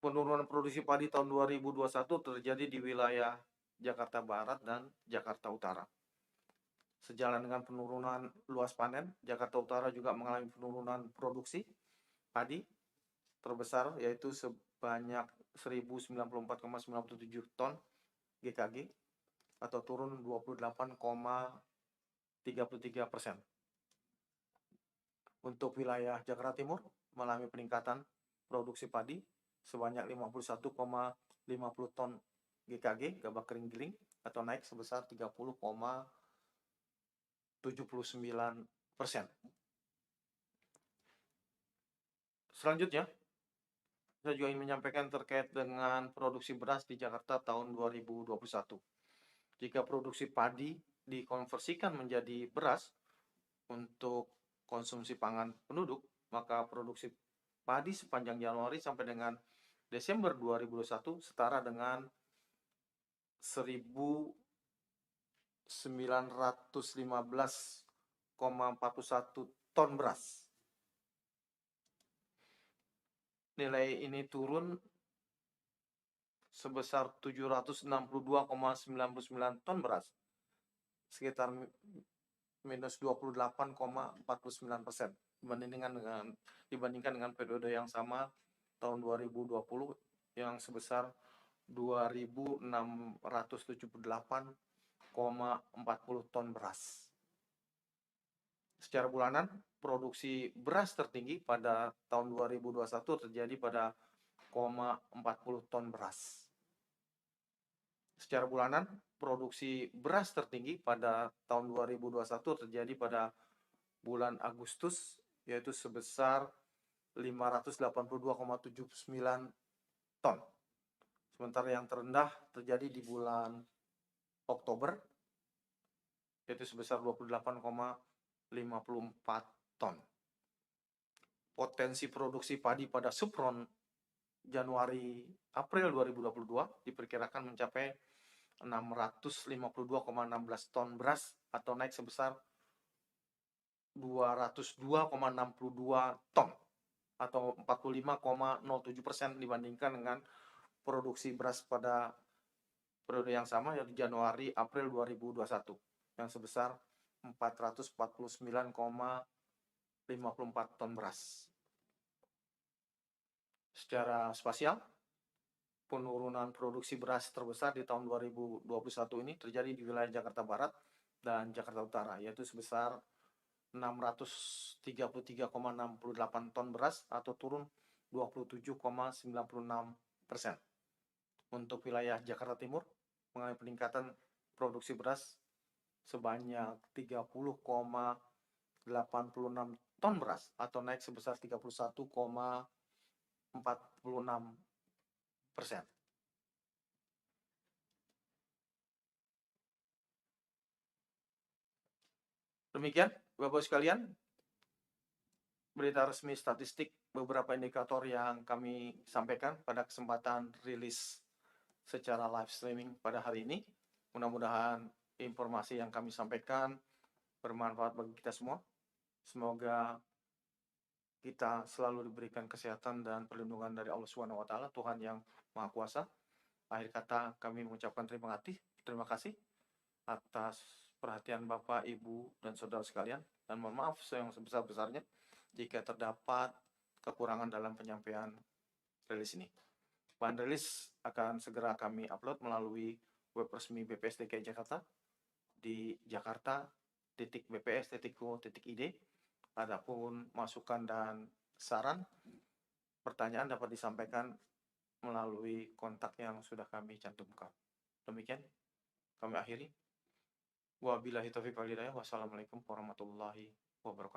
Penurunan produksi padi tahun 2021 terjadi di wilayah Jakarta Barat dan Jakarta Utara. Sejalan dengan penurunan luas panen, Jakarta Utara juga mengalami penurunan produksi padi terbesar yaitu sebanyak 1.094,97 ton GKG atau turun 28,33%. Untuk wilayah Jakarta Timur mengalami peningkatan produksi padi sebanyak 51,50 ton GKG gabah kering giling atau naik sebesar 30,79%. Selanjutnya, saya juga ingin menyampaikan terkait dengan produksi beras di Jakarta tahun 2021. Jika produksi padi dikonversikan menjadi beras untuk konsumsi pangan penduduk, maka produksi padi sepanjang Januari sampai dengan Desember 2021 setara dengan 1.915,41 ton beras. Nilai ini turun sebesar 762,99 ton beras, sekitar minus 28,49% dibandingkan dengan periode yang sama tahun 2020 yang sebesar 2.678,40 ton beras. Secara bulanan, produksi beras tertinggi pada tahun 2021 terjadi pada 0,40 ton beras. Secara bulanan, produksi beras tertinggi pada tahun 2021 terjadi pada bulan Agustus, yaitu sebesar 582,79 ton. Sementara yang terendah terjadi di bulan Oktober, yaitu sebesar 28,54 ton. Potensi produksi padi pada subron Januari-April 2022 diperkirakan mencapai 652,16 ton beras atau naik sebesar 202,62 ton atau 45,07% dibandingkan dengan produksi beras pada periode yang sama yaitu Januari-April 2021 yang sebesar 449,54 ton beras. Secara spasial, penurunan produksi beras terbesar di tahun 2021 ini terjadi di wilayah Jakarta Barat dan Jakarta Utara, yaitu sebesar 633,68 ton beras atau turun 27,96%. untuk wilayah Jakarta Timur mengalami peningkatan produksi beras sebanyak 30,86 ton beras atau naik sebesar 31,46%. Demikian, Bapak sekalian, berita resmi statistik beberapa indikator yang kami sampaikan pada kesempatan rilis secara live streaming pada hari ini. Mudah-mudahan informasi yang kami sampaikan bermanfaat bagi kita semua. Semoga kita selalu diberikan kesehatan dan perlindungan dari Allah Subhanahu wa taala, Tuhan yang Maha Kuasa. Akhir kata kami mengucapkan terima kasih atas perhatian Bapak, Ibu, dan saudara sekalian, dan mohon maaf yang sebesar-besarnya jika terdapat kekurangan dalam penyampaian rilis ini. Bahan rilis akan segera kami upload melalui web resmi BPS DKI Jakarta di jakarta.bps.go.id. Adapun masukan dan saran, pertanyaan dapat disampaikan melalui kontak yang sudah kami cantumkan. Demikian kami akhiri. Wabillahi taufiq wal hidayah. Wassalamualaikum warahmatullahi wabarakatuh.